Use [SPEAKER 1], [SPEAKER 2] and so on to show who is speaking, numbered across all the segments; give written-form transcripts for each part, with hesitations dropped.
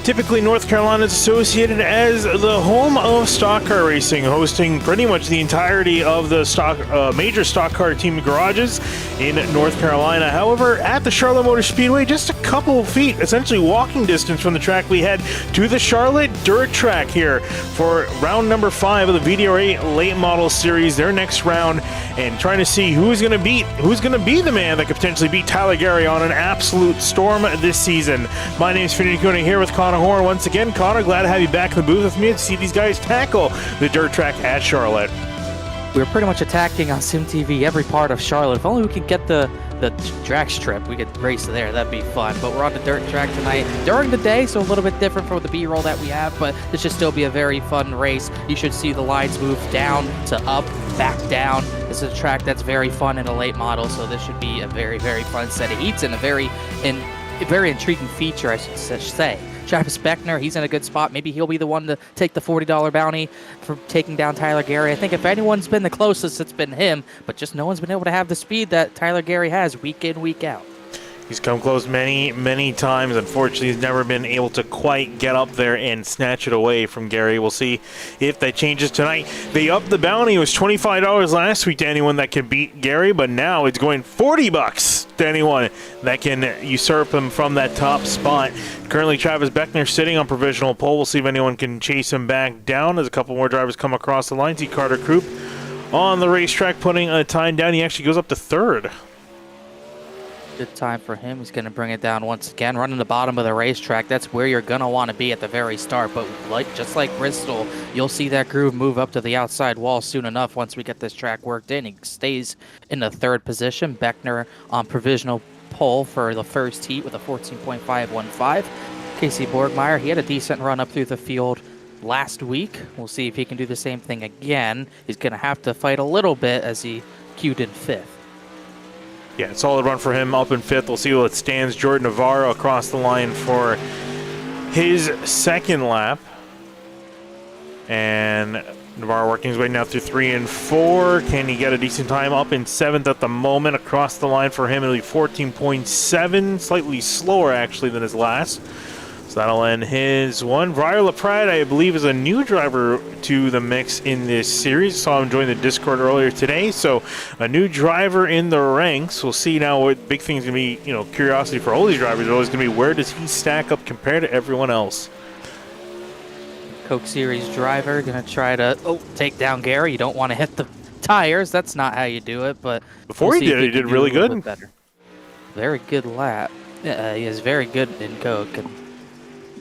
[SPEAKER 1] Typically, North Carolina is associated as the home of stock car racing, hosting pretty much the entirety of the major stock car team garages in North Carolina. However, at the Charlotte Motor Speedway, just a couple of feet, essentially walking distance from the track, we head to the Charlotte Dirt Track here for round number 5 of the VDRA Late Model Series, their next round, and trying to see who's going to be the man that could potentially beat Tyler Gary on an absolute storm this season. My name is Finity Kuna here with Connor Horn. Once again, Connor, glad to have you back in the booth with me to see these guys tackle the dirt track at Charlotte.
[SPEAKER 2] We're pretty much attacking on SimTV every part of Charlotte. If only we could get the drag strip, we could race there. That'd be fun. But we're on the dirt track tonight during the day, so a little bit different from the B-roll that we have, but this should still be a very fun race. You should see the lines move down to up, back down. This is a track that's very fun in a late model, so this should be a very, very fun set of heats and a very intriguing feature, I should say. Travis Beckner, he's in a good spot. Maybe he'll be the one to take the $40 bounty for taking down Tyler Gary. I think if anyone's been the closest, it's been him, but just no one's been able to have the speed that Tyler Gary has week in, week out.
[SPEAKER 1] He's come close many, many times. Unfortunately, he's never been able to quite get up there and snatch it away from Gary. We'll see if that changes tonight. They upped the bounty. It was $25 last week to anyone that can beat Gary, but now it's going $40 to anyone that can usurp him from that top spot. Currently, Travis Beckner sitting on provisional pole. We'll see if anyone can chase him back down as a couple more drivers come across the line. See Carter Croup on the racetrack putting a time down. He actually goes up to third.
[SPEAKER 2] Good time for him. He's going to bring it down once again, running the bottom of the racetrack. That's where you're going to want to be at the very start. But just like Bristol, you'll see that groove move up to the outside wall soon enough once we get this track worked in. He stays in the third position. Beckner on provisional pole for the first heat with a 14.515. Casey Borgmeyer, he had a decent run up through the field last week. We'll see if he can do the same thing again. He's going to have to fight a little bit as he queued in 5th.
[SPEAKER 1] Yeah, solid run for him up in 5th. We'll see what stands. Jordan Navarro across the line for his second lap. And Navarro working his way now through 3 and 4. Can he get a decent time? Up in 7th at the moment. Across the line for him, it'll be 14.7. Slightly slower, actually, than his last. So that'll end his one. Briar LaPrade, I believe, is a new driver to the mix in this series. Saw him join the Discord earlier today. So a new driver in the ranks. We'll see now what big thing is going to be, curiosity for all these drivers is always going to be where does he stack up compared to everyone else.
[SPEAKER 2] Coke Series driver going to try to take down Gary. You don't want to hit the tires. That's not how you do it. But
[SPEAKER 1] before he did really good.
[SPEAKER 2] Very good lap. Yeah, he is very good in Coke. And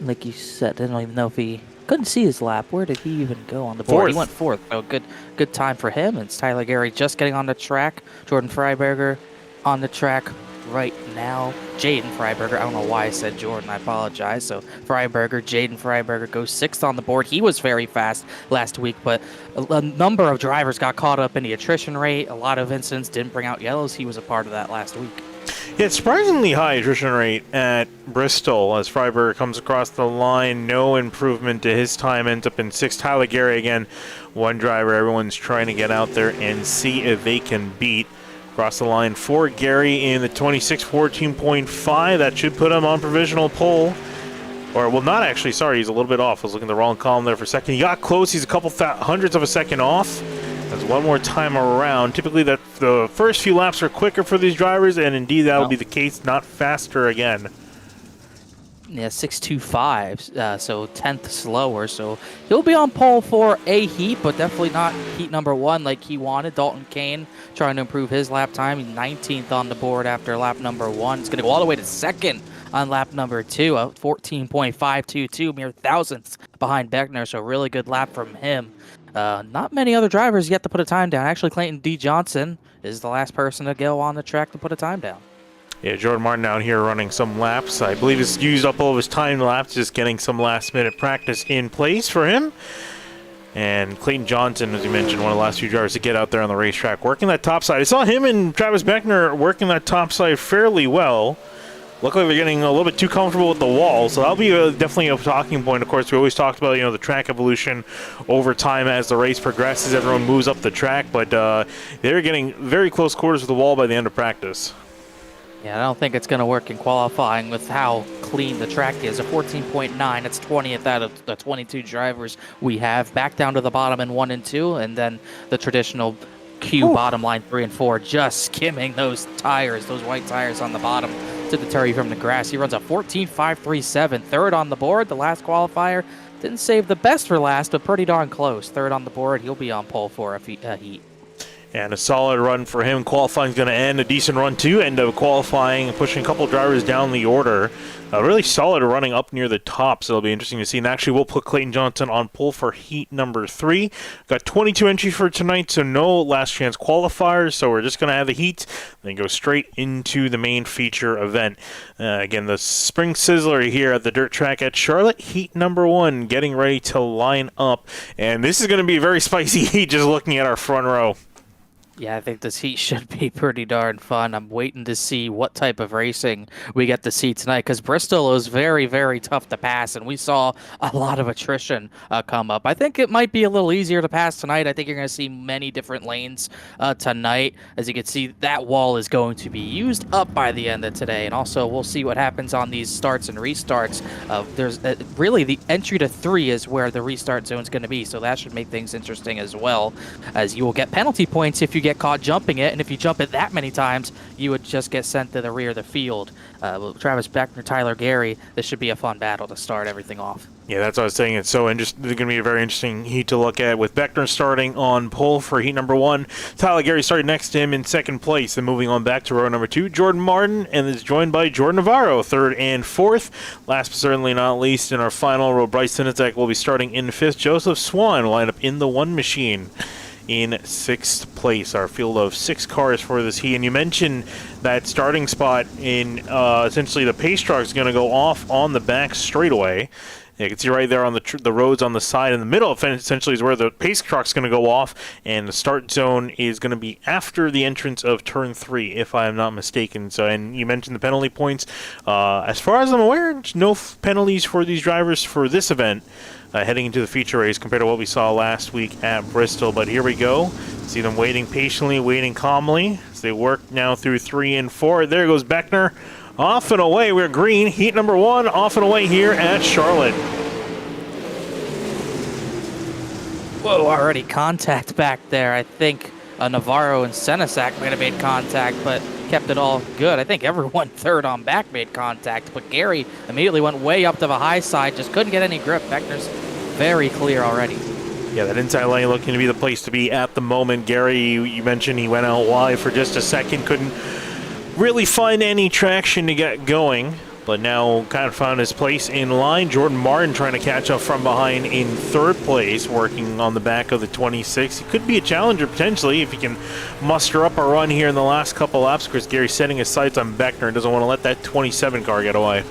[SPEAKER 2] like you said, I don't even know if he couldn't see his lap. Where did he even go on the board?
[SPEAKER 1] 4th.
[SPEAKER 2] He went 4th. Oh, good time for him. It's Tyler Gary just getting on the track. Jordan Freiberger on the track right now. Jaden Freiberger. I don't know why I said Jordan. I apologize. So Jaden Freiberger goes 6th on the board. He was very fast last week, but a number of drivers got caught up in the attrition rate. A lot of incidents didn't bring out yellows. He was a part of that last week.
[SPEAKER 1] Yeah, it's surprisingly high attrition rate at Bristol as Freiberger comes across the line. No improvement to his time. Ends up in 6th. Tyler Gary again, one driver everyone's trying to get out there and see if they can beat. Across the line for Gary in the 26 14.5. That should put him on provisional pole. Or, well, not actually. Sorry, he's a little bit off. I was looking at the wrong column there for a second. He got close. He's a couple hundredths of a second off. That's one more time around. Typically, the first few laps are quicker for these drivers, and indeed that'll be the case, not faster again.
[SPEAKER 2] Yeah, 6.25, so 10th slower. So he'll be on pole for a heat, but definitely not heat number 1 like he wanted. Dalton Kane trying to improve his lap time. He's 19th on the board after lap number 1. He's going to go all the way to 2nd on lap number 2, 14.522, mere thousandths behind Beckner. So really good lap from him. Not many other drivers yet to put a time down. Actually, Clayton D. Johnson is the last person to go on the track to put a time down.
[SPEAKER 1] Yeah, Jordan Martin out here running some laps. I believe he's used up all of his time laps, just getting some last-minute practice in place for him. And Clayton Johnson, as you mentioned, one of the last few drivers to get out there on the racetrack, working that top side. I saw him and Travis Beckner working that top side fairly well. Look like they're getting a little bit too comfortable with the wall, so that'll be definitely a talking point. Of course, we always talked about the track evolution over time as the race progresses. Everyone moves up the track, but they're getting very close quarters with the wall by the end of practice.
[SPEAKER 2] Yeah, I don't think it's going to work in qualifying with how clean the track is. A 14.9, it's 20th out of the 22 drivers we have. Back down to the bottom in 1 and 2, and then the traditional Q
[SPEAKER 1] Whew.
[SPEAKER 2] bottom line 3 and 4, just skimming those tires, those white tires on the bottom to deter you from the grass. He runs a 14.537, third on the board. The last qualifier didn't save the best for last, but pretty darn close. Third on the board, he'll be on pole for a heat.
[SPEAKER 1] And a solid run for him. Qualifying is going to end. A decent run too. End of qualifying, pushing a couple drivers down the order. Really solid running up near the top, so it'll be interesting to see. And actually, we'll put Clayton Johnson on pole for heat number 3. Got 22 entries for tonight, so no last chance qualifiers. So we're just going to have the heat, then go straight into the main feature event. Again, the Spring Sizzler here at the dirt track at Charlotte. Heat number 1 getting ready to line up. And this is going to be a very spicy heat just looking at our front row.
[SPEAKER 2] Yeah, I think this heat should be pretty darn fun. I'm waiting to see what type of racing we get to see tonight, because Bristol was very, very tough to pass, and we saw a lot of attrition come up. I think it might be a little easier to pass tonight. I think you're going to see many different lanes tonight. As you can see, that wall is going to be used up by the end of today, and also we'll see what happens on these starts and restarts. There's really the entry to 3 is where the restart zone is going to be, so that should make things interesting as well, as you will get penalty points if you get caught jumping it, and if you jump it that many times, you would just get sent to the rear of the field. Travis Beckner, Tyler Gary, this should be a fun battle to start everything off.
[SPEAKER 1] Yeah, that's what I was saying. It's going to be a very interesting heat to look at, with Beckner starting on pole for heat number 1. Tyler Gary started next to him in second place. And moving on back to row number 2, Jordan Martin, and is joined by Jordan Navarro, third and fourth. Last but certainly not least, in our final row, Bryce Sinizek will be starting in fifth. Joseph Swan will line up in the 1 machine in sixth place. Our field of 6 cars for this heat. And you mentioned that starting spot in essentially the pace truck is going to go off on the back straightaway. You can see right there on the roads on the side in the middle, essentially, is where the pace truck's going to go off, and the start zone is going to be after the entrance of turn 3, if I am not mistaken. So, and you mentioned the penalty points. As far as I'm aware, no penalties for these drivers for this event heading into the feature race compared to what we saw last week at Bristol. But here we go. See them waiting patiently, waiting calmly as they work now through 3 and 4. There goes Beckner. Off and away, we're green. Heat number 1, off and away here at Charlotte.
[SPEAKER 2] Whoa, already contact back there. I think Navarro and Senesac might have made contact, but kept it all good. I think everyone third on back made contact, but Gary immediately went way up to the high side, just couldn't get any grip. Beckner's very clear already.
[SPEAKER 1] Yeah, that inside lane looking to be the place to be at the moment. Gary, you mentioned he went out wide for just a second, couldn't really find any traction to get going, but now kind of found his place in line. Jordan Martin trying to catch up from behind in third place, working on the back of the 26. He could be a challenger potentially if he can muster up a run here in the last couple laps, because Gary's setting his sights on Beckner and doesn't want to let that 27 car get away.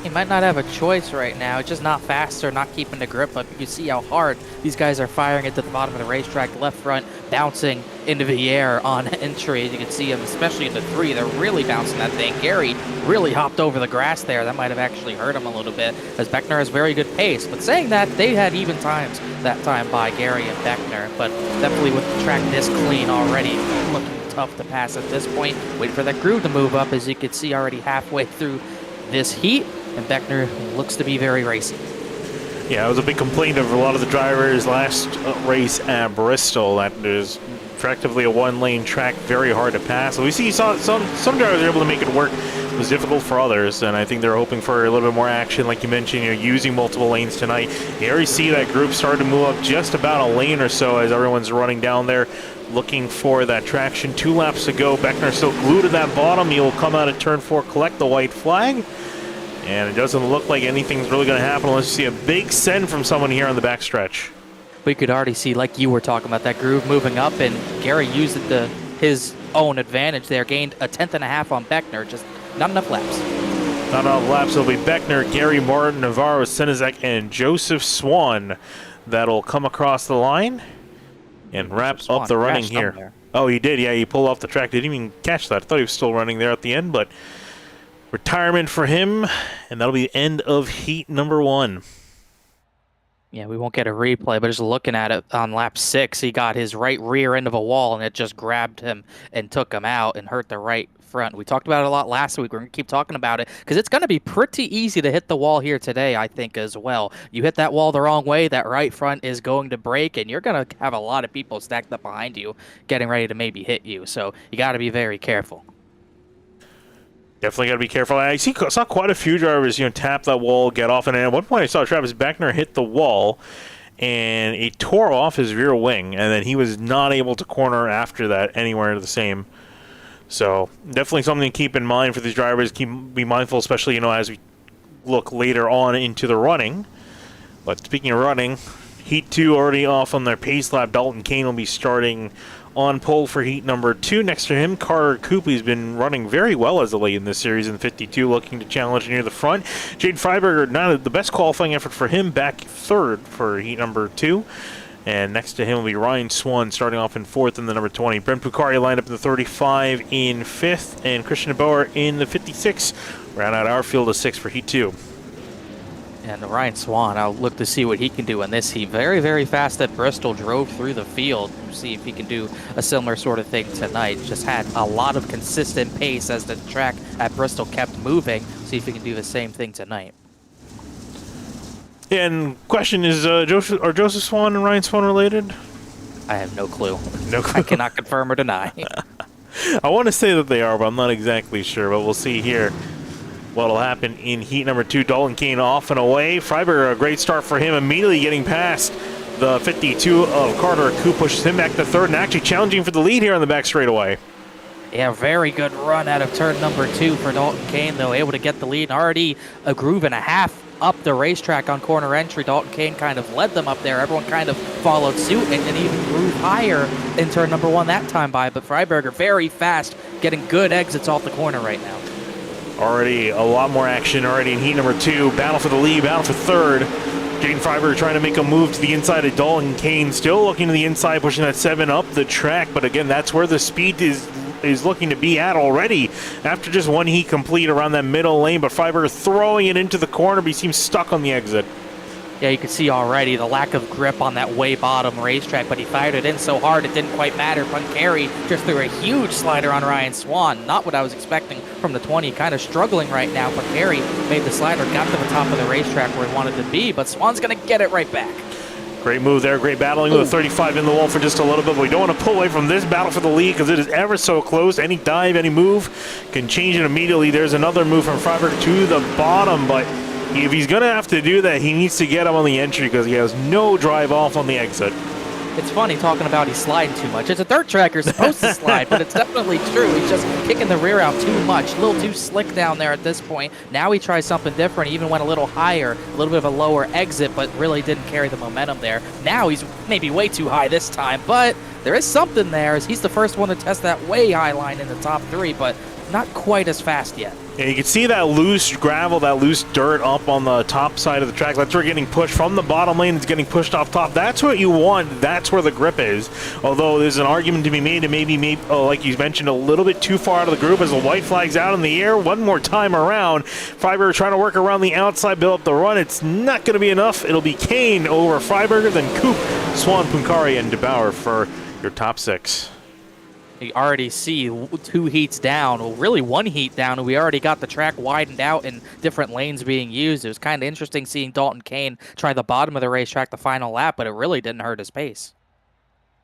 [SPEAKER 2] He might not have a choice right now. It's just not faster, not keeping the grip up. You can see how hard these guys are firing it to the bottom of the racetrack, left front, bouncing into the air on entry. You can see them, especially in the 3, they're really bouncing that thing. Gary really hopped over the grass there. That might have actually hurt him a little bit, as Beckner has very good pace. But saying that, they had even times that time by Gary and Beckner. But definitely with the track this clean already, looking tough to pass at this point. Wait for that groove to move up, as you can see already halfway through this heat. And Beckner looks to be very racy.
[SPEAKER 1] Yeah, it was a big complaint of a lot of the drivers last race at Bristol, that there's effectively a 1-lane track, very hard to pass. So we see some drivers are able to make it work. It was difficult for others, and I think they're hoping for a little bit more action, like you mentioned, using multiple lanes tonight. You already see that group started to move up just about a lane or so as everyone's running down there, looking for that traction. 2 laps to go. Beckner still glued to that bottom. He will come out of turn 4, collect the white flag. And it doesn't look like anything's really going to happen unless you see a big send from someone here on the backstretch.
[SPEAKER 2] We could already see, like you were talking about, that groove moving up, and Gary used it to his own advantage there. Gained a 10.5 on Beckner, just not enough laps.
[SPEAKER 1] Not enough laps. It'll be Beckner, Gary Martin, Navarro, Senezek, and Joseph Swan that'll come across the line and wrap up the running here. Oh, he did. Yeah, he pulled off the track. Didn't even catch that. I thought he was still running there at the end, but retirement for him, and that'll be the end of heat number 1.
[SPEAKER 2] Yeah, we won't get a replay, but just looking at it on lap 6, he got his right rear end of a wall, and it just grabbed him and took him out and hurt the right front. We talked about it a lot last week. We're going to keep talking about it because it's going to be pretty easy to hit the wall here today, I think, as well. You hit that wall the wrong way, that right front is going to break, and you're going to have a lot of people stacked up behind you getting ready to maybe hit you. So you got to be very careful.
[SPEAKER 1] Definitely got to be careful. I saw quite a few drivers, tap that wall, get off, and at one point I saw Travis Beckner hit the wall, and it tore off his rear wing, and then he was not able to corner after that anywhere the same. So definitely something to keep in mind for these drivers. Be mindful, especially as we look later on into the running. But speaking of running, Heat 2 already off on their pace lap. Dalton Kane will be starting on pole for Heat number 2. Next to him, Carter Coopey's been running very well as of late in this series in 52, looking to challenge near the front. Jade Freiberger, not the best qualifying effort for him, back third for Heat number 2. And next to him will be Ryan Swan starting off in 4th in the number 20. Brent Pucari lined up in the 35 in 5th, and Christian Bauer in the 56. Round out our field of 6 for Heat 2.
[SPEAKER 2] And Ryan Swan, I'll look to see what he can do in this heat. Very, very fast at Bristol, drove through the field. See if he can do a similar sort of thing tonight. Just had a lot of consistent pace as the track at Bristol kept moving. See if he can do the same thing tonight.
[SPEAKER 1] And question is, are Joseph Swan and Ryan Swan related?
[SPEAKER 2] I have no clue.
[SPEAKER 1] No clue.
[SPEAKER 2] I cannot confirm or deny.
[SPEAKER 1] I want to say that they are, but I'm not exactly sure. But we'll see here what'll happen in Heat number 2. Dalton Kane off and away. Freiberger, a great start for him, immediately getting past the 52 of Carter. Coop pushes him back to 3rd and actually challenging for the lead here on the back straightaway.
[SPEAKER 2] Yeah, very good run out of turn number 2 for Dalton Kane, though, able to get the lead. Already a groove and a half up the racetrack on corner entry. Dalton Kane kind of led them up there. Everyone kind of followed suit and even grew higher in turn number 1 that time by. But Freiberger very fast, getting good exits off the corner right now.
[SPEAKER 1] Already a lot more action already in Heat number 2. Battle for the lead, battle for 3rd. Jaden Freiberger trying to make a move to the inside of Dalton Kane. Still looking to the inside, pushing that 7 up the track. But again, that's where the speed is looking to be at already after just one heat complete around that middle lane. But Freiberger throwing it into the corner, but he seems stuck on the exit.
[SPEAKER 2] Yeah, you can see already the lack of grip on that way bottom racetrack, but he fired it in so hard it didn't quite matter. Puncari just threw a huge slider on Ryan Swan. Not what I was expecting from the 20. Kind of struggling right now. Puncari made the slider, got to the top of the racetrack where he wanted to be, but Swan's going to get it right back.
[SPEAKER 1] Great move there, great battling with a 35 in the wall for just a little bit, but we don't want to pull away from this battle for the lead because it is ever so close. Any dive, any move can change it immediately. There's another move from Freiberger to the bottom, but if he's going to have to do that, he needs to get him on the entry because he has no drive off on the exit.
[SPEAKER 2] It's funny talking about he's sliding too much. It's a dirt track, you're supposed to slide, but it's definitely true. He's just kicking the rear out too much, a little too slick down there at this point. Now he tries something different, even went a little higher, a little bit of a lower exit, but really didn't carry the momentum there. Now he's maybe way too high this time, but there is something there as he's the first one to test that way high line in the top 3, but not quite as fast yet.
[SPEAKER 1] And you can see that loose gravel, that loose dirt up on the top side of the track. That's where getting pushed from the bottom lane. It's getting pushed off top. That's what you want. That's where the grip is. Although there's an argument to be made and maybe like you mentioned, a little bit too far out of the group as the white flag's out in the air. One more time around. Freiberger trying to work around the outside, build up the run. It's not going to be enough. It'll be Kane over Freiberger, then Coop, Swan, Puncari, and DeBauer for your top 6.
[SPEAKER 2] You already see 2 heats down, well, really 1 heat down, and we already got the track widened out and different lanes being used. It was kind of interesting seeing Dalton Kane try the bottom of the racetrack the final lap, but it really didn't hurt his pace.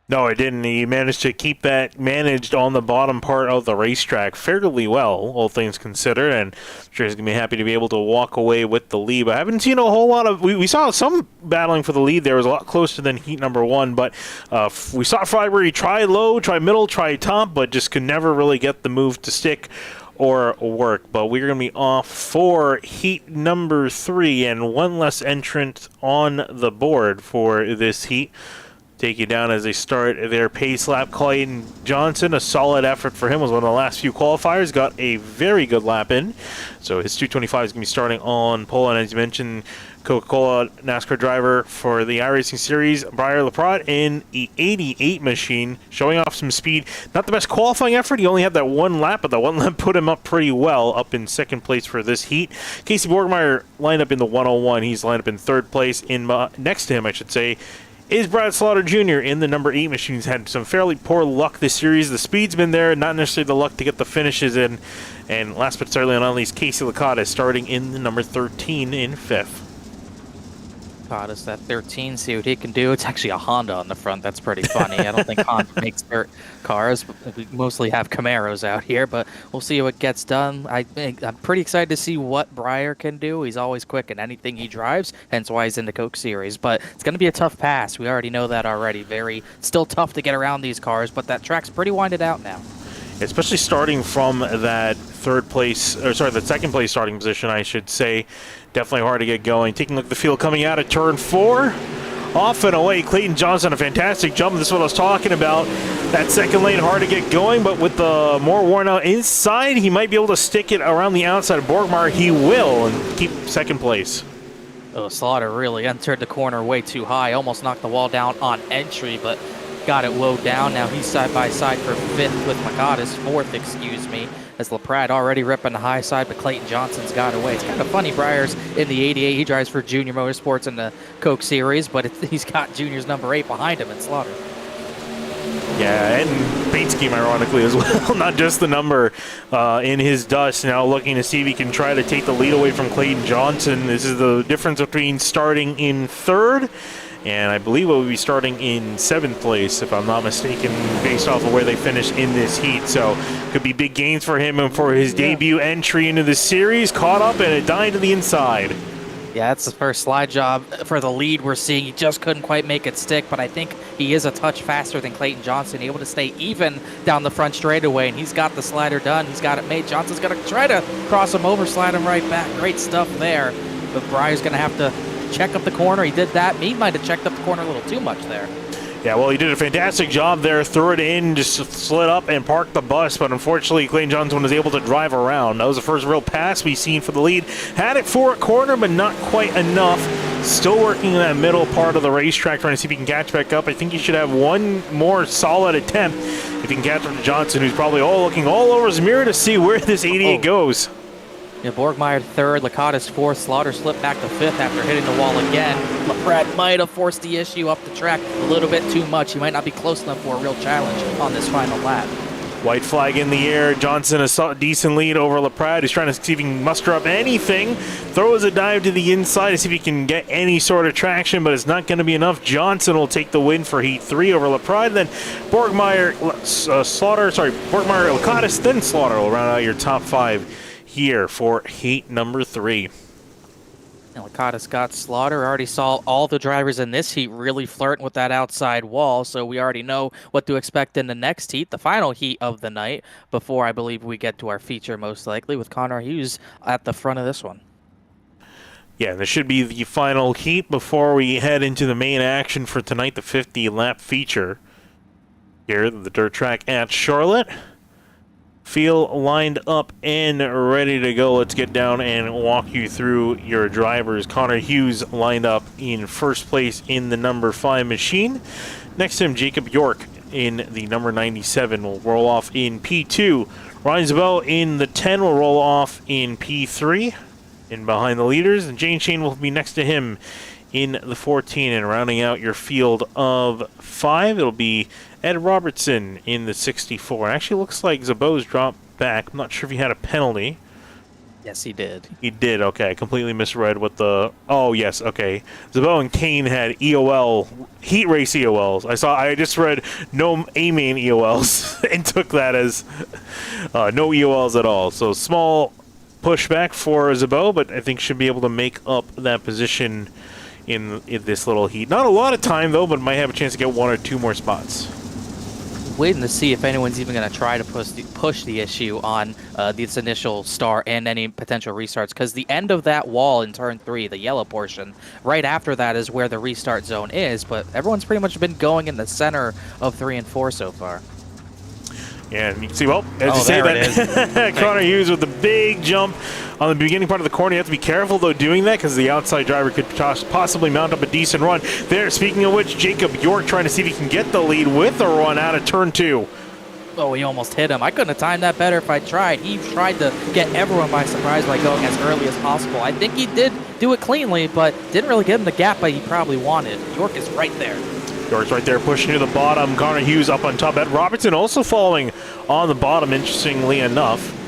[SPEAKER 1] No, it didn't. He managed to keep that managed on the bottom part of the racetrack fairly well, all things considered, and I'm sure he's going to be happy to be able to walk away with the lead. But I haven't seen a whole lot of... We saw some battling for the lead there. It was a lot closer than heat number 1, but we saw Freiberger. He tried low, tried middle, tried top, but just could never really get the move to stick or work. But we're going to be off for heat number 3 and one less entrant on the board for this heat. Take you down as they start their pace lap. Clayton Johnson, a solid effort for him, was one of the last few qualifiers, got a very good lap in. So his 225 is going to be starting on pole. And as you mentioned, Coca-Cola NASCAR driver for the iRacing Series, Briar Laprade, in the 88 machine, showing off some speed. Not the best qualifying effort. He only had that one lap, but that one lap put him up pretty well, up in 2nd place for this heat. Casey Borgmeyer lined up in the 101. He's lined up in 3rd place. Next to him, I should say, is Brad Slaughter Jr. in the number 8 machine. He's had some fairly poor luck this series. The speed's been there, not necessarily the luck to get the finishes in. And last but certainly not least, Casey Licata starting in the number 13 in 5th.
[SPEAKER 2] Licata's that 13, see what he can do. It's actually a Honda on the front. That's pretty funny. I don't think Honda makes dirt cars. We mostly have Camaros out here, but we'll see what gets done. I'm pretty excited to see what Breyer can do. He's always quick in anything he drives, hence why he's in the Coke Series. But it's going to be a tough pass. We already know that already. Still tough to get around these cars, but that track's pretty winded out now.
[SPEAKER 1] Especially starting from that the second place starting position, I should say. Definitely hard to get going. Taking a look at the field coming out of turn 4. Off and away, Clayton Johnson, a fantastic jump. This is what I was talking about. That second lane, hard to get going, but with the more worn out inside, he might be able to stick it around the outside of Borgmeyer. He will, and keep second place.
[SPEAKER 2] Oh, Slaughter really entered the corner way too high. Almost knocked the wall down on entry, but got it low down. Now he's side by side for 5th with Licata's 4th, excuse me. As LaPrade already ripping the high side, but Clayton Johnson's got away. It's kind of funny, Breyer's in the 88. He drives for Junior Motorsports in the Coke Series, but he's got Junior's number 8 behind him in Slaughter.
[SPEAKER 1] Yeah, and paint scheme, ironically, as well. Not just the number in his dust. Now looking to see if he can try to take the lead away from Clayton Johnson. This is the difference between starting in 3rd and I believe we'll be starting in 7th place, if I'm not mistaken, based off of where they finish in this heat. So could be big gains for him and for his debut entry into the series. Caught up and it died to the inside.
[SPEAKER 2] Yeah, that's the first slide job for the lead we're seeing. He just couldn't quite make it stick, but I think he is a touch faster than Clayton Johnson, able to stay even down the front straightaway, and he's got the slider done. He's got it made. Johnson's going to try to cross him over, slide him right back. Great stuff there, but Breyer's going to have to check up the corner. He did that. He might have checked up the corner a little too much there.
[SPEAKER 1] Yeah, well, he did a fantastic job there. Threw it in, just slid up and parked the bus, but unfortunately, Clayton Johnson was able to drive around. That was the first real pass we've seen for the lead. Had it for a corner, but not quite enough. Still working in that middle part of the racetrack, trying to see if he can catch back up. I think he should have one more solid attempt if he can catch up to Johnson, who's probably looking all over his mirror to see where this 88 goes.
[SPEAKER 2] Yeah, Borgmeyer 3rd, Licata's 4th, Slaughter slipped back to 5th after hitting the wall again. LaPrade might have forced the issue up the track a little bit too much. He might not be close enough for a real challenge on this final lap.
[SPEAKER 1] White flag in the air. Johnson a decent lead over LaPrade. He's trying to see if he can muster up anything. Throws a dive to the inside to see if he can get any sort of traction, but it's not going to be enough. Johnson will take the win for Heat 3 over LaPrade. Then Borgmeyer, Borgmeyer, Licata, then Slaughter will round out your top 5 here for heat number 3.
[SPEAKER 2] And Licata's got Slaughter. Already saw all the drivers in this heat really flirting with that outside wall, so we already know what to expect in the next heat, the final heat of the night, before I believe we get to our feature most likely with Connor Hughes at the front of this one.
[SPEAKER 1] Yeah, this should be the final heat before we head into the main action for tonight, the 50-lap feature here at the dirt track at Charlotte. Field lined up and ready to go. Let's get down and walk you through your drivers. Connor Hughes lined up in first place in the number 5 machine. Next to him, Jacob York in the number 97 will roll off in P2. Ryan Zabel in the 10 will roll off in P3. In behind the leaders, and Jane Shane will be next to him in the 14, and rounding out your field of 5, it'll be Ed Robertson in the 64. Actually, looks like Zabo's dropped back. I'm not sure if he had a penalty.
[SPEAKER 2] Yes, he did.
[SPEAKER 1] He did, okay. I completely misread what the... Oh, yes, okay. Zabo and Kane had EOL, heat race EOLs. I just read no A-main EOLs and took that as no EOLs at all. So small pushback for Zabo, but I think should be able to make up that position in this little heat. Not a lot of time, though, but might have a chance to get 1 or 2 more spots.
[SPEAKER 2] Waiting to see if anyone's even going to try to push the issue on this initial start and any potential restarts, because the end of that wall in turn 3, the yellow portion, right after that is where the restart zone is, but everyone's pretty much been going in the center of 3 and 4 so far.
[SPEAKER 1] Yeah, and you can see, well, as you say that, Connor Hughes with the big jump on the beginning part of the corner. You have to be careful, though, doing that, because the outside driver could possibly mount up a decent run. There, speaking of which, Jacob York trying to see if he can get the lead with a run out of turn 2.
[SPEAKER 2] Oh, he almost hit him. I couldn't have timed that better if I tried. He tried to get everyone by surprise by going as early as possible. I think he did do it cleanly, but didn't really give him the gap that he probably wanted. York is right there.
[SPEAKER 1] York's right there pushing to the bottom. Connor Hughes up on top. Ed Robertson also following on the bottom, interestingly enough.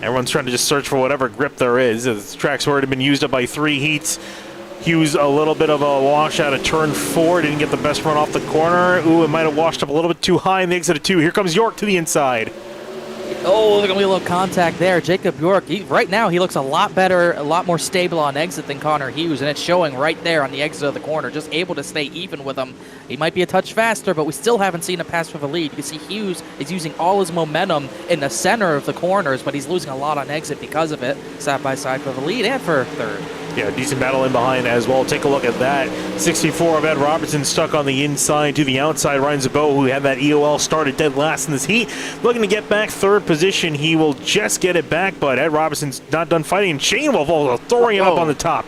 [SPEAKER 1] Everyone's trying to just search for whatever grip there is. The track's already been used up by 3 heats. Hughes a little bit of a wash out of turn 4. Didn't get the best run off the corner. Ooh, it might have washed up a little bit too high in the exit of 2. Here comes York to the inside.
[SPEAKER 2] Oh, there's going to be a little contact there. Jacob York, right now he looks a lot better, a lot more stable on exit than Connor Hughes, and it's showing right there on the exit of the corner, just able to stay even with him. He might be a touch faster, but we still haven't seen a pass for the lead. You can see Hughes is using all his momentum in the center of the corners, but he's losing a lot on exit because of it. Side by side for the lead and for third.
[SPEAKER 1] Yeah, decent battle in behind as well. Take a look at that. 64 of Ed Robertson stuck on the inside to the outside. Ryan Zabot, who had that EOL, started dead last in this heat. Looking to get back third position. He will just get it back, but Ed Robertson's not done fighting. Shane Wolf also throwing it up on the top.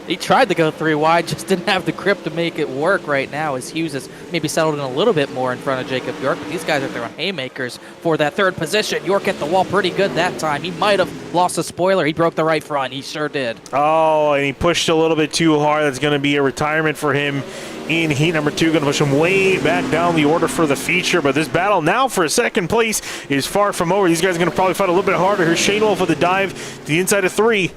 [SPEAKER 2] He tried to go 3 wide, just didn't have the grip to make it work right now, as Hughes has maybe settled in a little bit more in front of Jacob York, but these guys are throwing haymakers for that third position. York hit the wall pretty good that time. He might have lost a spoiler. He broke the right front. He sure did.
[SPEAKER 1] Oh, and he pushed a little bit too hard. That's going to be a retirement for him in heat number 2. Going to push him way back down the order for the feature, but this battle now for second place is far from over. These guys are going to probably fight a little bit harder. Here's Shane Wolf with the dive to the inside of 3.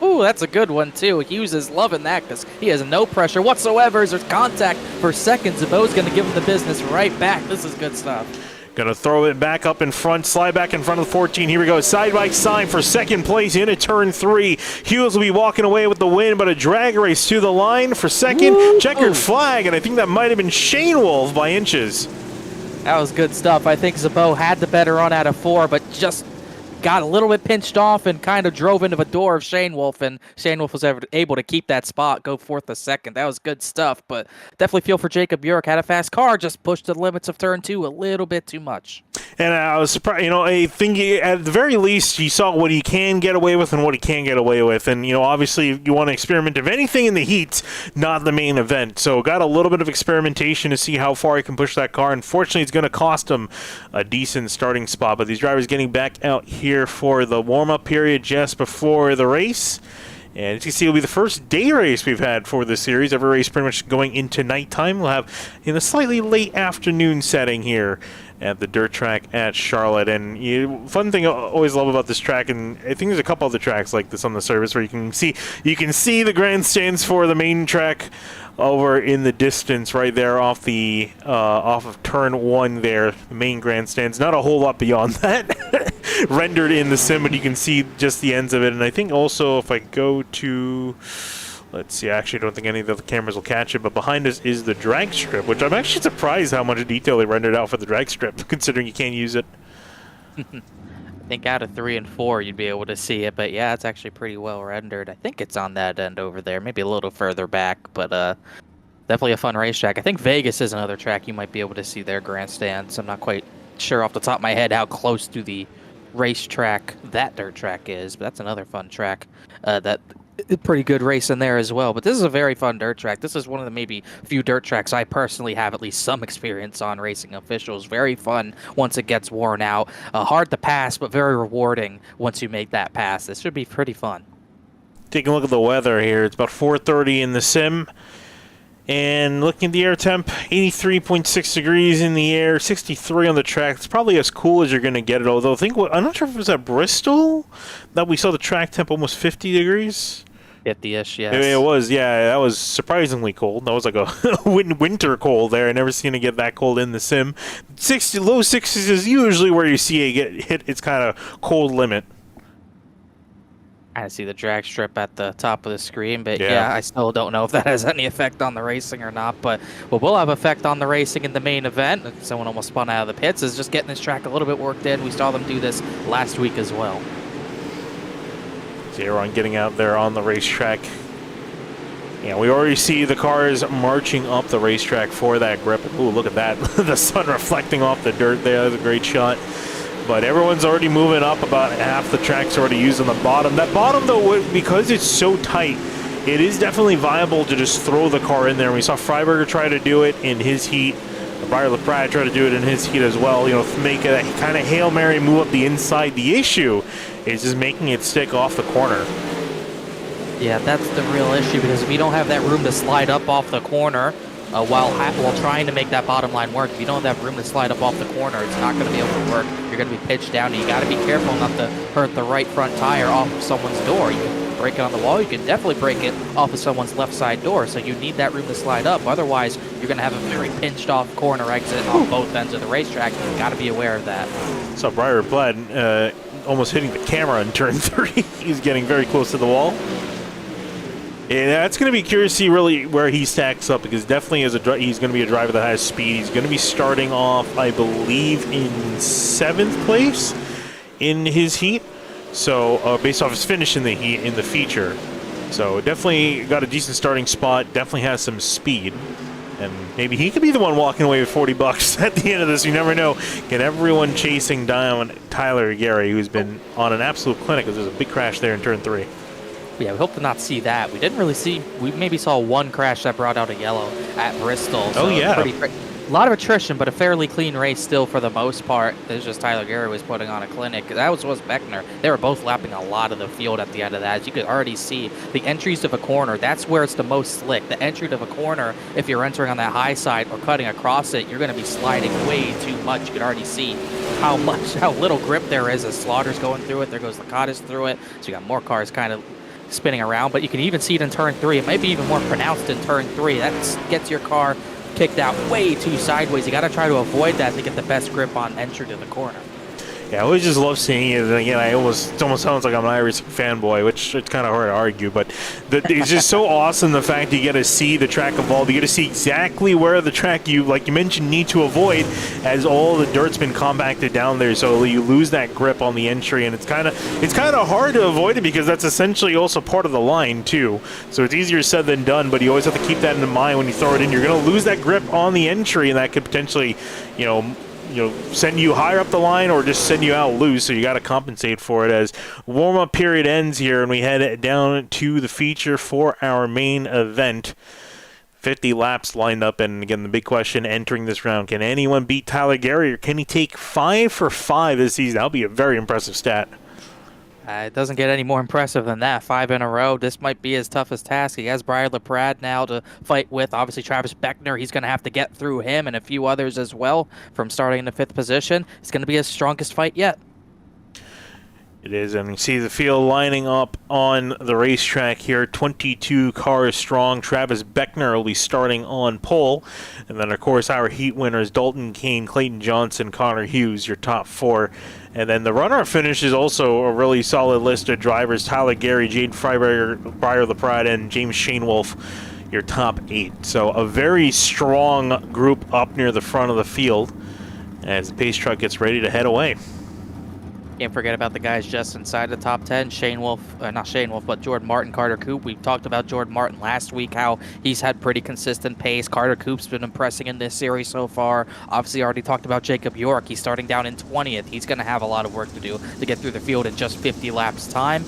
[SPEAKER 2] Ooh, that's a good one, too. Hughes is loving that because he has no pressure whatsoever. There's contact for second. Zabot's going to give him the business right back. This is good stuff.
[SPEAKER 1] Going to throw it back up in front, slide back in front of the 14. Here we go, side by side for second place into turn 3. Hughes will be walking away with the win, but a drag race to the line for second.
[SPEAKER 2] Ooh.
[SPEAKER 1] Checkered flag, and I think that might have been Shane Wolf by inches.
[SPEAKER 2] That was good stuff. I think Zabot had the better run out of 4, but just got a little bit pinched off and kind of drove into the door of Shane Wolf, and Shane Wolf was able to keep that spot, go fourth to second. That was good stuff, but definitely feel for Jacob York. Had a fast car, just pushed the limits of turn 2 a little bit too much.
[SPEAKER 1] And I was surprised, I think at the very least you saw what he can get away with and what he can't get away with. And, obviously you want to experiment, if anything, in the heats, not the main event. So got a little bit of experimentation to see how far he can push that car. Unfortunately, it's going to cost him a decent starting spot. But these drivers getting back out here for the warm-up period just before the race. And as you can see, it'll be the first day race we've had for this series. Every race pretty much going into nighttime. We'll have in a slightly late afternoon setting here at the dirt track at Charlotte. And fun thing I always love about this track, and I think there's a couple other tracks like this on the service where you can see the grandstands for the main track over in the distance right there off of turn 1 there, the main grandstands. Not a whole lot beyond that rendered in the sim, but you can see just the ends of it. And I think also if I go to, let's see, I actually don't think any of the cameras will catch it, but behind us is the drag strip, which I'm actually surprised how much detail they rendered out for the drag strip, considering you can't use it.
[SPEAKER 2] I think out of 3 and 4 you'd be able to see it, but yeah, it's actually pretty well rendered. I think it's on that end over there, maybe a little further back, but definitely a fun racetrack. I think Vegas is another track you might be able to see their grandstands. I'm not quite sure off the top of my head how close to the racetrack that dirt track is, but that's another fun track. That pretty good race in there as well. But this is a very fun dirt track. This is one of the maybe few dirt tracks I personally have at least some experience on racing officials. Very fun once it gets worn out. Hard to pass, but very rewarding once you make that pass. This should be pretty fun.
[SPEAKER 1] Taking a look at the weather here. It's about 4:30 in the sim. And looking at the air temp, 83.6 degrees in the air, 63 on the track. It's probably as cool as you're going to get it. Although I'm not sure if it was at Bristol that we saw the track temp almost 50 degrees.
[SPEAKER 2] 50-ish, yes.
[SPEAKER 1] It was, yeah. That was surprisingly cold. That was like a winter cold there. I never seen it get that cold in the sim. Low 60s is usually where you see it get hit its kind of cold limit.
[SPEAKER 2] I see the drag strip at the top of the screen, but yeah, I still don't know if that has any effect on the racing or not. But what will have effect on the racing in the main event, someone almost spun out of the pits, is just getting this track a little bit worked in. We saw them do this last week as well.
[SPEAKER 1] So everyone getting out there on the racetrack. Yeah, we already see the cars marching up the racetrack for that grip. Ooh, look at that. The sun reflecting off the dirt there. That's a great shot. But everyone's already moving up. About half the track's already used on the bottom. That bottom, though, because it's so tight, it is definitely viable to just throw the car in there. We saw Freiberger try to do it in his heat. Briar LaPrade tried to do it in his heat as well. Make a kind of Hail Mary move up the inside. The issue is just making it stick off the corner.
[SPEAKER 2] Yeah, that's the real issue, because if you don't have that room to slide up off the corner, while trying to make that bottom line work. If you don't have room to slide up off the corner, it's not going to be able to work. You're going to be pitched down, and you got to be careful not to hurt the right front tire off of someone's door. You can break it on the wall. You can definitely break it off of someone's left side door, so you need that room to slide up. Otherwise, you're going to have a very pinched off corner exit on both ends of the racetrack. You've got to be aware of that.
[SPEAKER 1] So Briar Plaid almost hitting the camera in turn 3. He's getting very close to the wall. And that's going to be curious to see really where he stacks up, because definitely as he's going to be a driver that has speed. He's going to be starting off, I believe, in 7th place in his heat. So based off his finish in the heat in the feature. So definitely got a decent starting spot. Definitely has some speed. And maybe he could be the one walking away with $40 at the end of this. You never know. Get everyone chasing down Tyler Gary, who's been on an absolute clinic, because there's a big crash there in turn 3.
[SPEAKER 2] Yeah, we hope to not see that. We didn't really see. We maybe saw one crash that brought out a yellow at Bristol. So
[SPEAKER 1] oh yeah,
[SPEAKER 2] a lot of attrition, but a fairly clean race still for the most part. It's just Tyler Gary was putting on a clinic. That was Beckner. They were both lapping a lot of the field at the end of that. As you could already see, the entries of a corner, that's where it's the most slick. The entry to a corner, if you're entering on that high side or cutting across it, you're going to be sliding way too much. You could already see how little grip there is as Slaughter's going through it. There goes Lakatos through it. So you got more cars kind of spinning around, but you can even see it in turn 3. It might be even more pronounced in turn 3. That gets your car kicked out way too sideways. You got to try to avoid that to get the best grip on entry to the corner.
[SPEAKER 1] Yeah, I always just love seeing it. And again, it almost sounds like I'm an iRacing fanboy, which it's kind of hard to argue. But it's just so awesome, the fact you get to see the track evolve. You get to see exactly where the track like you mentioned, need to avoid, as all the dirt's been compacted down there. So you lose that grip on the entry, and it's kind of hard to avoid it, because that's essentially also part of the line too. So it's easier said than done. But you always have to keep that in mind when you throw it in. You're going to lose that grip on the entry, and that could potentially, send you higher up the line or just send you out loose, so you got to compensate for it as warm-up period ends here, and we head down to the feature for our main event. 50 laps lined up, and again, the big question entering this round, can anyone beat Tyler Gary, or can he take 5 for 5 this season? That'll be a very impressive stat.
[SPEAKER 2] It doesn't get any more impressive than that. 5 in a row. This might be his toughest task. He has Briar LaPrade now to fight with. Obviously, Travis Beckner, he's going to have to get through him and a few others as well from starting in the 5th position. It's going to be his strongest fight yet.
[SPEAKER 1] It is, and you see the field lining up on the racetrack here. 22 cars strong. Travis Beckner will be starting on pole. And then, of course, our heat winners, Dalton Kane, Clayton Johnson, Connor Hughes, your top 4. And then the runner finish is also a really solid list of drivers. Tyler Gary, Jade Freiberger, Briar LaPrade, and James Shainwolf, your top 8. So a very strong group up near the front of the field as the pace truck gets ready to head away.
[SPEAKER 2] Can't forget about the guys just inside the top 10. Not Shane Wolf, but Jordan Martin, Carter Coop. We talked about Jordan Martin last week, how he's had pretty consistent pace. Carter Coop's been impressing in this series so far. Obviously, already talked about Jacob York. He's starting down in 20th. He's going to have a lot of work to do to get through the field in just 50 laps time.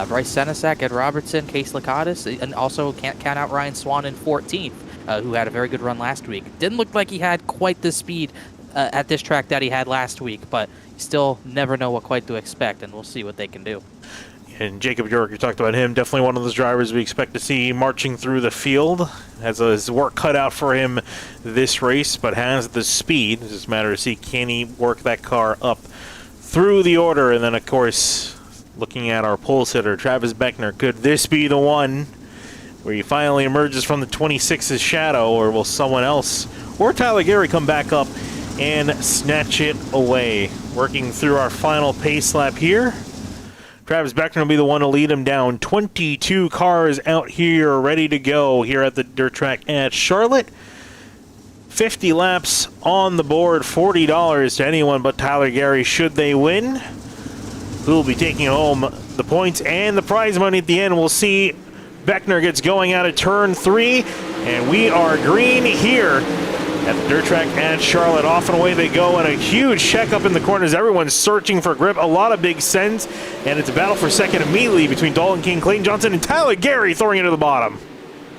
[SPEAKER 2] Bryce Senesac, Ed Robertson, Case Lakatos, and also can't count out Ryan Swan in 14th, who had a very good run last week. Didn't look like he had quite the speed at this track that he had last week, but you still never know what quite to expect, and we'll see what they can do.
[SPEAKER 1] And Jacob York, you talked about him, definitely one of those drivers we expect to see marching through the field. Has his work cut out for him this race, but has the speed. It's just a matter of see, can he work that car up through the order? And then, of course, looking at our pole sitter, Travis Beckner, could this be the one where he finally emerges from the 26's shadow, or will someone else, or Tyler Gary, come back up and snatch it away? Working through our final pace lap here, Travis Beckner will be the one to lead him down. 22 cars out here ready to go here at the dirt track at Charlotte. 50 laps on the board, $40 to anyone but Tyler Gary should they win, who will be taking home the points and the prize money at the end. We'll see. Beckner gets going out of turn 3, and we are green here at the dirt track at Charlotte. Off and away they go, and a huge checkup in the corners. Everyone's searching for grip. A lot of big sends, and it's a battle for second immediately between Dalton King, Clayton Johnson, and Tyler Gary throwing it to the bottom.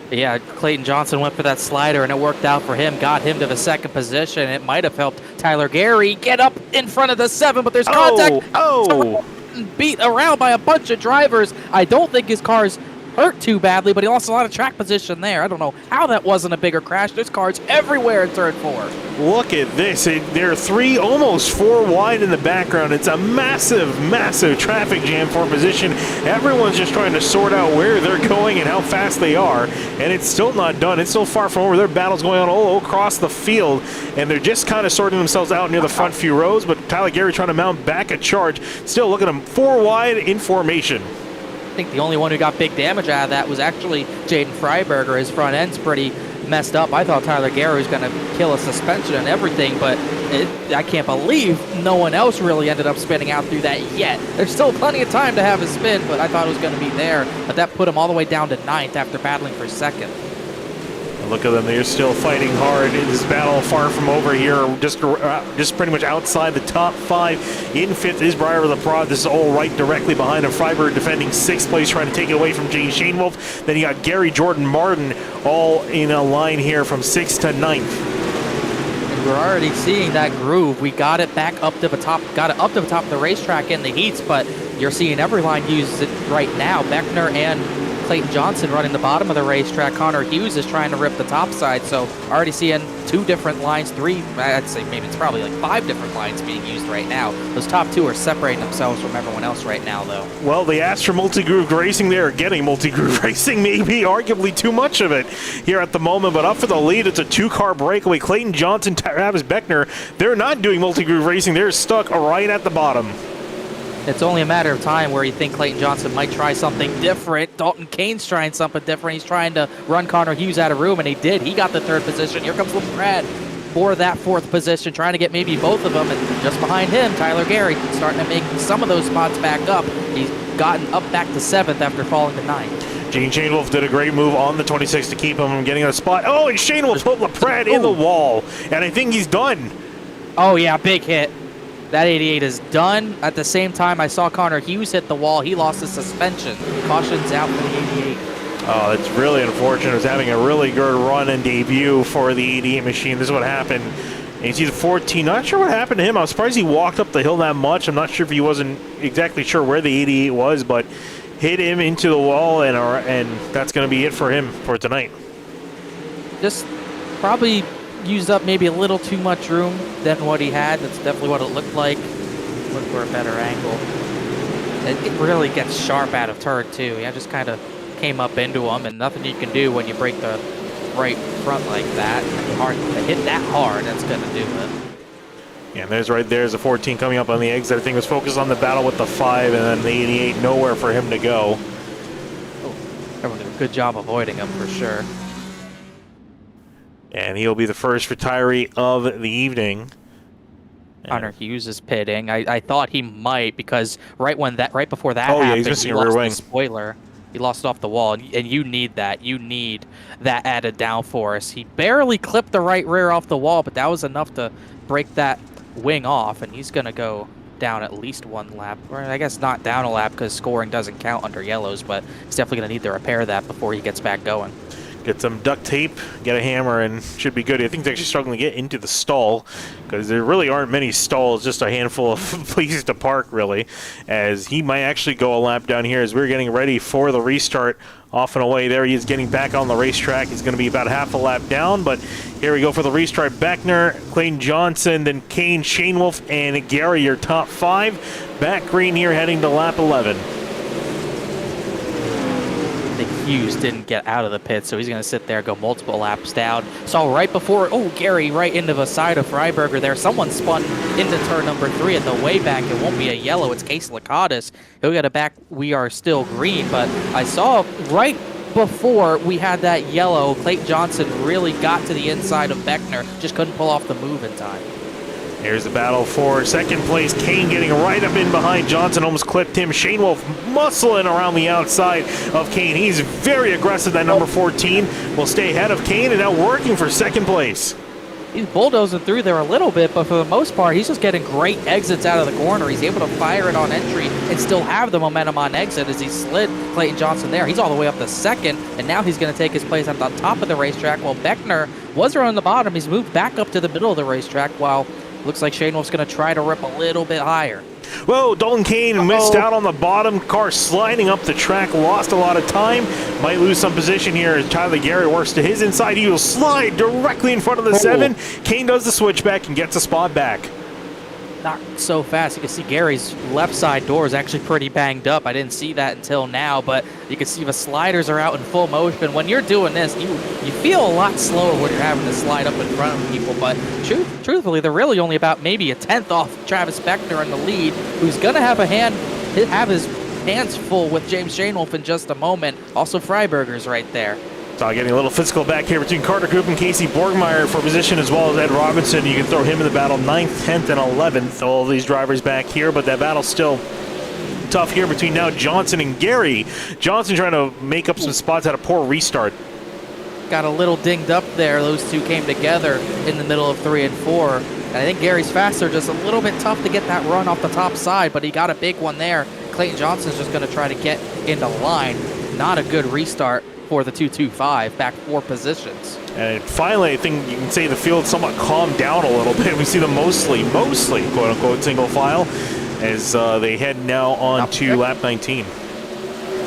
[SPEAKER 2] Yeah, Clayton Johnson went for that slider, and it worked out for him. Got him to the 2nd position. It might have helped Tyler Gary get up in front of the 7, but there's contact.
[SPEAKER 1] Oh!
[SPEAKER 2] Beat around by a bunch of drivers. I don't think his car's hurt too badly, but he lost a lot of track position there. I don't know how that wasn't a bigger crash. There's cars everywhere in turn 4.
[SPEAKER 1] Look at this. There are 3, almost 4 wide in the background. It's a massive, massive traffic jam for position. Everyone's just trying to sort out where they're going and how fast they are, and it's still not done. It's still far from over. There are battles going on all across the field, and they're just kind of sorting themselves out near the front few rows, but Tyler Gary trying to mount back a charge. Still, look at him, 4 wide in formation.
[SPEAKER 2] I think the only one who got big damage out of that was actually Jaden Freiberger. His front end's pretty messed up. I thought Tyler Gary was going to kill a suspension and everything, but I can't believe no one else really ended up spinning out through that yet. There's still plenty of time to have a spin, but I thought it was going to be there. But that put him all the way down to 9th after battling for 2nd.
[SPEAKER 1] Look at them, they're still fighting hard in this battle, far from over here, just pretty much outside the top 5. In 5th is Breyer the Prod. This is all right directly behind him. Freiberg defending 6th place, trying to take it away from Jay Shanewolf. Then you got Gary Jordan Martin all in a line here from 6th to 9th.
[SPEAKER 2] And we're already seeing that groove. We got it back up to the top, of the racetrack in the heats, but you're seeing every line use it right now. Beckner and Clayton Johnson running the bottom of the racetrack. Connor Hughes is trying to rip the top side, so already seeing 2 different lines, 3, I'd say maybe it's probably like 5 different lines being used right now. Those top 2 are separating themselves from everyone else right now, though.
[SPEAKER 1] Well, they asked for multi-groove racing. They are getting multi-groove racing, maybe arguably too much of it here at the moment, but up for the lead, it's a 2-car breakaway. Clayton Johnson, Travis Beckner, they're not doing multi-groove racing. They're stuck right at the bottom.
[SPEAKER 2] It's only a matter of time where you think Clayton Johnson might try something different. Dalton Kane's trying something different. He's trying to run Connor Hughes out of room, and he did. He got the 3rd position. Here comes LeBrad for that 4th position, trying to get maybe both of them. And just behind him, Tyler Gary starting to make some of those spots back up. He's gotten up back to 7th after falling to 9th.
[SPEAKER 1] Gene Shanewolf did a great move on the 26 to keep him from getting a spot. Oh, and Shanewolf put LeBrad in the wall, and I think he's done.
[SPEAKER 2] Oh, yeah, big hit. That 88 is done. At the same time, I saw Connor Hughes hit the wall. He lost his suspension. Caution's out for the 88.
[SPEAKER 1] Oh, that's really unfortunate. He was having a really good run and debut for the 88 machine. This is what happened. And you see the 14. Not sure what happened to him. I was surprised he walked up the hill that much. I'm not sure if he wasn't exactly sure where the 88 was, but hit him into the wall, and that's going to be it for him for tonight.
[SPEAKER 2] Just probably used up maybe a little too much room than what he had. That's definitely what it looked like. Look for a better angle. It really gets sharp out of turn 2. Yeah, just kind of came up into him, and nothing you can do when you break the right front like that. Hard to hit that hard, that's going to do it.
[SPEAKER 1] Yeah, and there's a 14 coming up on the exit. I think it was focused on the battle with the 5, and then the 88, nowhere for him to go.
[SPEAKER 2] Oh, everyone did a good job avoiding him for sure.
[SPEAKER 1] And he'll be the first retiree of the evening.
[SPEAKER 2] Connor Hughes is pitting. I thought he might, because right before that happened,
[SPEAKER 1] he's missing
[SPEAKER 2] he
[SPEAKER 1] a rear
[SPEAKER 2] lost
[SPEAKER 1] wing.
[SPEAKER 2] the spoiler. He lost it off the wall, and you need that. You need that added downforce. He barely clipped the right rear off the wall, but that was enough to break that wing off, and he's going to go down at least 1 lap. Or I guess not down a lap, because scoring doesn't count under yellows, but he's definitely going to need to repair that before he gets back going.
[SPEAKER 1] Get some duct tape, get a hammer, and should be good. I think he's actually struggling to get into the stall, because there really aren't many stalls, just a handful of places to park, really, as he might actually go a lap down here as we're getting ready for the restart. Off and away there, he is getting back on the racetrack. He's going to be about half a lap down, but here we go for the restart. Beckner, Clayton Johnson, then Kane, Shanewolf, and Gary, your top 5. Back green here heading to lap 11.
[SPEAKER 2] Hughes didn't get out of the pit, so he's going to sit there, go multiple laps down. Saw right before, Gary right into the side of Freiberger there. Someone spun into turn number 3 at the way back. It won't be a yellow, it's Case Lakatis. He'll get it back. We are still green, but I saw right before we had that yellow, Clayton Johnson really got to the inside of Beckner, just couldn't pull off the move in time.
[SPEAKER 1] Here's the battle for second place. Kane getting right up in behind Johnson, almost clipped him. Shanewolf muscling around the outside of Kane. He's very aggressive, that number 14. Will stay ahead of Kane and now working for second place.
[SPEAKER 2] He's bulldozing through there a little bit, but for the most part, he's just getting great exits out of the corner. He's able to fire it on entry and still have the momentum on exit as he slid Clayton Johnson there. He's all the way up to second, and now he's going to take his place at the top of the racetrack, while Beckner was around the bottom. He's moved back up to the middle of the racetrack, while looks like Shanewolf's going to try to rip a little bit higher.
[SPEAKER 1] Whoa, Dalton Kane missed out on the bottom. Car sliding up the track, lost a lot of time. Might lose some position here as Tyler Gary works to his inside. He will slide directly in front of the 7. Kane does the switchback and gets a spot back.
[SPEAKER 2] Not so fast. You can see Gary's left side door is actually pretty banged up. I didn't see that until now, but you can see the sliders are out in full motion. When you're doing this, you feel a lot slower when you're having to slide up in front of people, but truthfully, they're really only about maybe a 10th off Travis Beckner in the lead, who's going to have his hands full with James Shanewolf in just a moment. Also, Freiberger's right there.
[SPEAKER 1] So getting a little physical back here between Carter Coop and Casey Borgmeyer for position, as well as Ed Robinson. You can throw him in the battle 9th, 10th, and 11th. All these drivers back here, but that battle's still tough here between now Johnson and Gary. Johnson trying to make up some spots at a poor restart.
[SPEAKER 2] Got a little dinged up there. Those two came together in the middle of 3 and 4. And I think Gary's faster, just a little bit tough to get that run off the top side, but he got a big one there. Clayton Johnson's just going to try to get into line. Not a good restart for the 225, back 4 positions. And
[SPEAKER 1] finally, I think you can say the field somewhat calmed down a little bit. We see them mostly, quote-unquote, single file as they head now on to lap 19.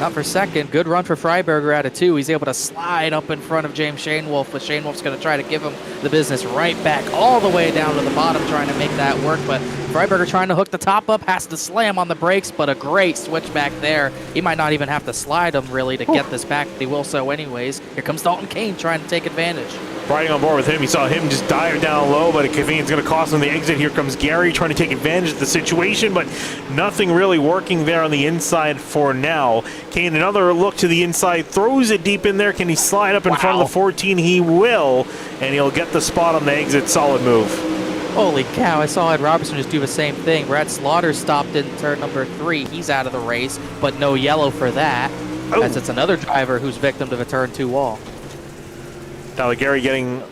[SPEAKER 2] Up for second. Good run for Freiberger out of 2. He's able to slide up in front of James Shanewolf, but Shanewolf's going to try to give him the business right back all the way down to the bottom, trying to make that work. But Freiberger trying to hook the top up, has to slam on the brakes, but a great switch back there. He might not even have to slide him really to get this back, but he will so anyways. Here comes Dalton Kane trying to take advantage.
[SPEAKER 1] Riding on board with him, you saw him just dive down low, but I think it's going to cost him the exit. Here comes Gary trying to take advantage of the situation, but nothing really working there on the inside for now. Kane, another look to the inside, throws it deep in there. Can he slide up in front of the 14? He will, and he'll get the spot on the exit. Solid move.
[SPEAKER 2] Holy cow, I saw Ed Robertson just do the same thing. Brad Slaughter stopped in turn number 3. He's out of the race, but no yellow for that, as it's another driver who's victim to the turn 2 wall.
[SPEAKER 1] Tyler Gary getting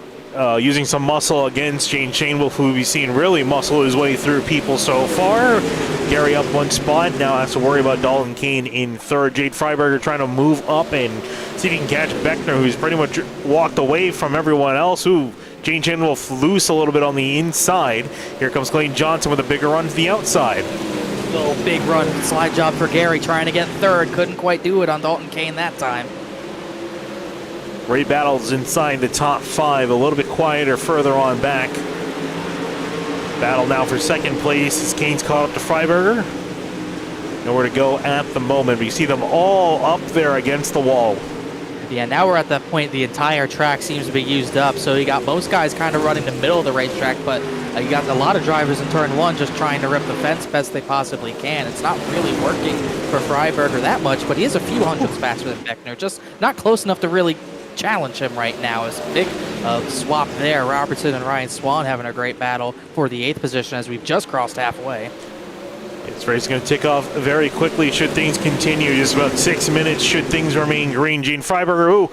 [SPEAKER 1] using some muscle against James Shanewolf, who we've seen really muscle his way through people so far. Gary up 1 spot, now has to worry about Dalton Kane in 3rd. Jade Freiberger trying to move up and see if he can catch Beckner, who's pretty much walked away from everyone else. James Shanewolf loose a little bit on the inside. Here comes Clayton Johnson with a bigger run to the outside.
[SPEAKER 2] Little big run, slide job for Gary, trying to get 3rd. Couldn't quite do it on Dalton Kane that time.
[SPEAKER 1] Great battles inside the top 5, a little bit quieter further on back. Battle now for 2nd place as Kane's caught up to Freiberger. Nowhere to go at the moment, but you see them all up there against the wall.
[SPEAKER 2] Yeah, now we're at that point the entire track seems to be used up, so you got most guys kind of running the middle of the racetrack, but you got a lot of drivers in turn 1 just trying to rip the fence best they possibly can. It's not really working for Freiberger that much, but he is a few hundredths faster than Beckner, just not close enough to really challenge him right now. It's a big swap there. Robertson and Ryan Swan having a great battle for the 8th position as we've just crossed halfway.
[SPEAKER 1] This race is going to tick off very quickly should things continue. Just about 6 minutes should things remain green. Gene Freiberger,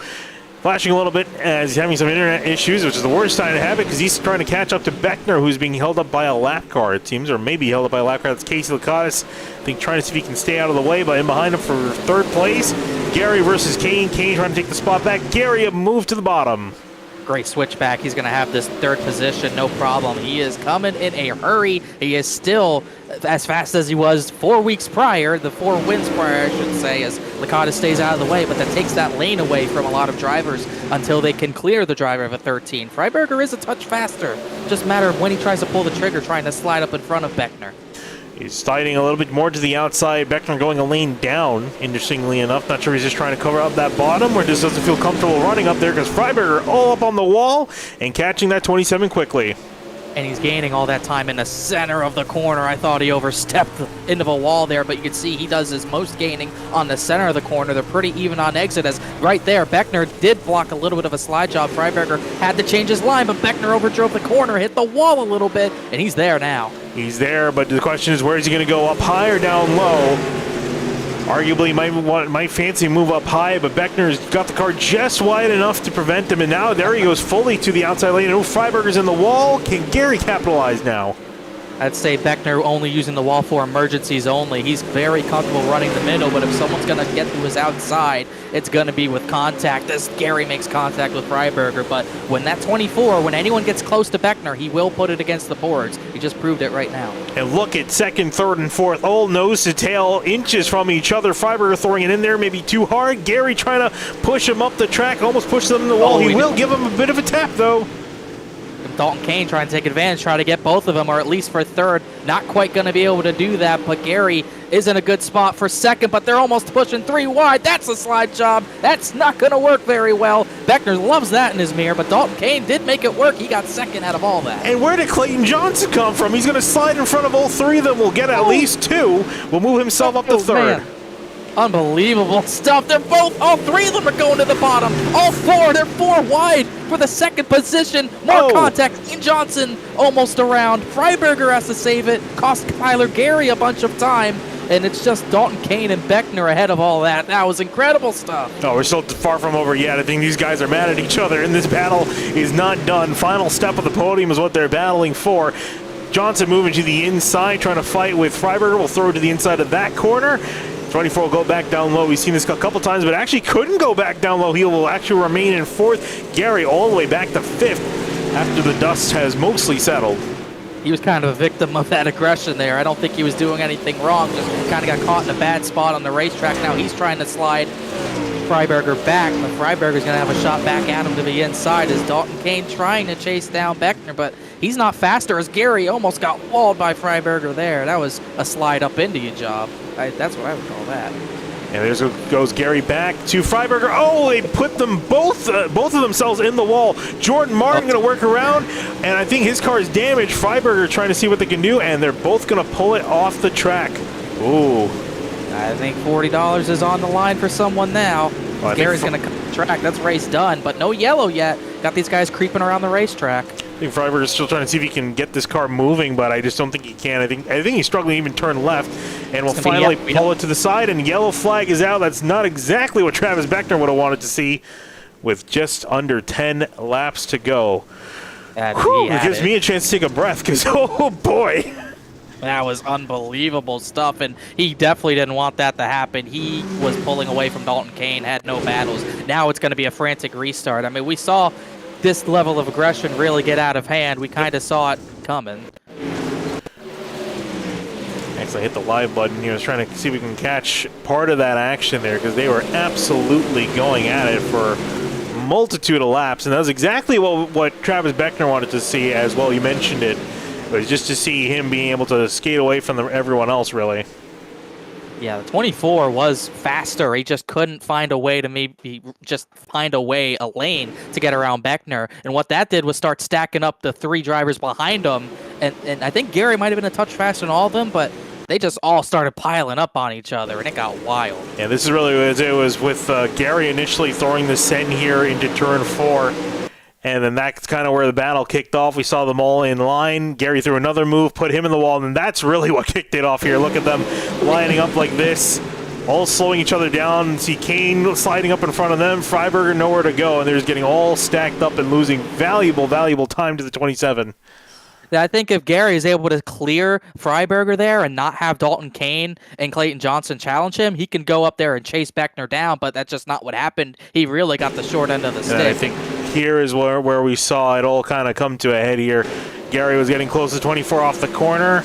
[SPEAKER 1] flashing a little bit as he's having some internet issues, which is the worst time to have it because he's trying to catch up to Beckner, who's being held up by a lap car, it seems, or maybe held up by a lap car. That's Casey Lacatus. I think trying to see if he can stay out of the way, but in behind him for 3rd place. Gary versus Kane. Kane trying to take the spot back. Gary a move to the bottom.
[SPEAKER 2] Great switchback. He's going to have this 3rd position, no problem. He is coming in a hurry. He is still as fast as he was 4 weeks prior, the 4 wins prior, I should say, as Licata stays out of the way, but that takes that lane away from a lot of drivers until they can clear the driver of a 13. Freiberger is a touch faster. Just a matter of when he tries to pull the trigger, trying to slide up in front of Beckner.
[SPEAKER 1] He's sliding a little bit more to the outside. Beckner going a lane down, interestingly enough. Not sure he's just trying to cover up that bottom or just doesn't feel comfortable running up there because Freiberger all up on the wall and catching that 27 quickly.
[SPEAKER 2] And he's gaining all that time in the center of the corner. I thought he overstepped into the wall there, but you can see he does his most gaining on the center of the corner. They're pretty even on exit as right there, Beckner did block a little bit of a slide job. Freiberger had to change his line, but Beckner overdrove the corner, hit the wall a little bit, and he's there now.
[SPEAKER 1] He's there, but the question is, where is he going to go, up high or down low? Arguably might fancy move up high, but Beckner's got the car just wide enough to prevent him, and now there he goes fully to the outside lane. Freiberger's in the wall. Can Gary capitalize now?
[SPEAKER 2] I'd say Beckner only using the wall for emergencies only. He's very comfortable running the middle, but if someone's going to get to his outside, it's going to be with contact, as Gary makes contact with Freiberger. But when that 24, when anyone gets close to Beckner, he will put it against the boards. He just proved it right now.
[SPEAKER 1] And look at second, third, and fourth, all nose to tail, inches from each other. Freiberger throwing it in there, maybe too hard. Gary trying to push him up the track, almost push them in the wall. He will give him a bit of a tap, though.
[SPEAKER 2] Dalton Kane trying to take advantage, try to get both of them, or at least for third. Not quite going to be able to do that, but Gary is in a good spot for second, but they're almost pushing 3 wide. That's a slide job. That's not going to work very well. Beckner loves that in his mirror, but Dalton Kane did make it work. He got second out of all that.
[SPEAKER 1] And where did Clayton Johnson come from? He's going to slide in front of all 3 of them. We'll get at least 2. Will move himself up to third.
[SPEAKER 2] Man. Unbelievable stuff. They're both, all 3 of them are going to the bottom. All 4, they're 4 wide for the second position. More contact. Clayton Johnson almost around. Freiberger has to save it. Cost Tyler Gary a bunch of time. And it's just Dalton Kane and Beckner ahead of all that. That was incredible stuff.
[SPEAKER 1] Oh, we're still far from over yet. I think these guys are mad at each other, and this battle is not done. Final step of the podium is what they're battling for. Johnson moving to the inside, trying to fight with Freiberger. We'll throw it to the inside of that corner. 24 will go back down low. We've seen this a couple times, but actually couldn't go back down low. He will actually remain in 4th. Gary all the way back to 5th after the dust has mostly settled.
[SPEAKER 2] He was kind of a victim of that aggression there. I don't think he was doing anything wrong. Just kind of got caught in a bad spot on the racetrack. Now he's trying to slide Freiberger back, but Freiberger's going to have a shot back at him to the inside as Dalton Kane trying to chase down Beckner, but he's not faster as Gary almost got walled by Freiberger there. That was a slide up into you job. That's what I would call that.
[SPEAKER 1] And there goes Gary back to Freiberger. Oh, they put them both of themselves in the wall. Jordan Martin going to work around, and I think his car is damaged. Freiberger trying to see what they can do, and they're both going to pull it off the track. Ooh.
[SPEAKER 2] I think $40 is on the line for someone now. Well, Gary's going to cut the track. That's race done, but no yellow yet. Got these guys creeping around the racetrack.
[SPEAKER 1] I think Freiberger's still trying to see if he can get this car moving, but I just don't think he can. I think he's struggling to even turn left, and we'll finally pull it to the side, and yellow flag is out. That's not exactly what Travis Beckner would have wanted to see with just under 10 laps to go. It gives me a chance to take a breath, because, oh boy.
[SPEAKER 2] That was unbelievable stuff, and he definitely didn't want that to happen. He was pulling away from Dalton Kane, had no battles. Now it's going to be a frantic restart. I mean, we saw this level of aggression really get out of hand. We kind of saw it coming.
[SPEAKER 1] Actually, I hit the live button here. I was trying to see if we can catch part of that action there because they were absolutely going at it for a multitude of laps, and that was exactly what Travis Beckner wanted to see as well. You mentioned it. It was just to see him being able to skate away from everyone else, really.
[SPEAKER 2] Yeah, the 24 was faster. He just couldn't find a way to maybe just find a lane to get around Beckner. And what that did was start stacking up the 3 drivers behind him. And I think Gary might have been a touch faster than all of them, but they just all started piling up on each other, and it got wild.
[SPEAKER 1] Yeah, this is really what it was with Gary initially throwing the send here into turn 4. And then that's kind of where the battle kicked off. We saw them all in line. Gary threw another move, put him in the wall, and that's really what kicked it off here. Look at them lining up like this, all slowing each other down. See Kane sliding up in front of them. Freiberger nowhere to go, and they're just getting all stacked up and losing valuable time to the 27.
[SPEAKER 2] I think if Gary is able to clear Freiberger there and not have Dalton Kane and Clayton Johnson challenge him, he can go up there and chase Beckner down, but that's just not what happened. He really got the short end of the stick.
[SPEAKER 1] And I think here is where we saw it all kind of come to a head here. Gary was getting close to 24 off the corner.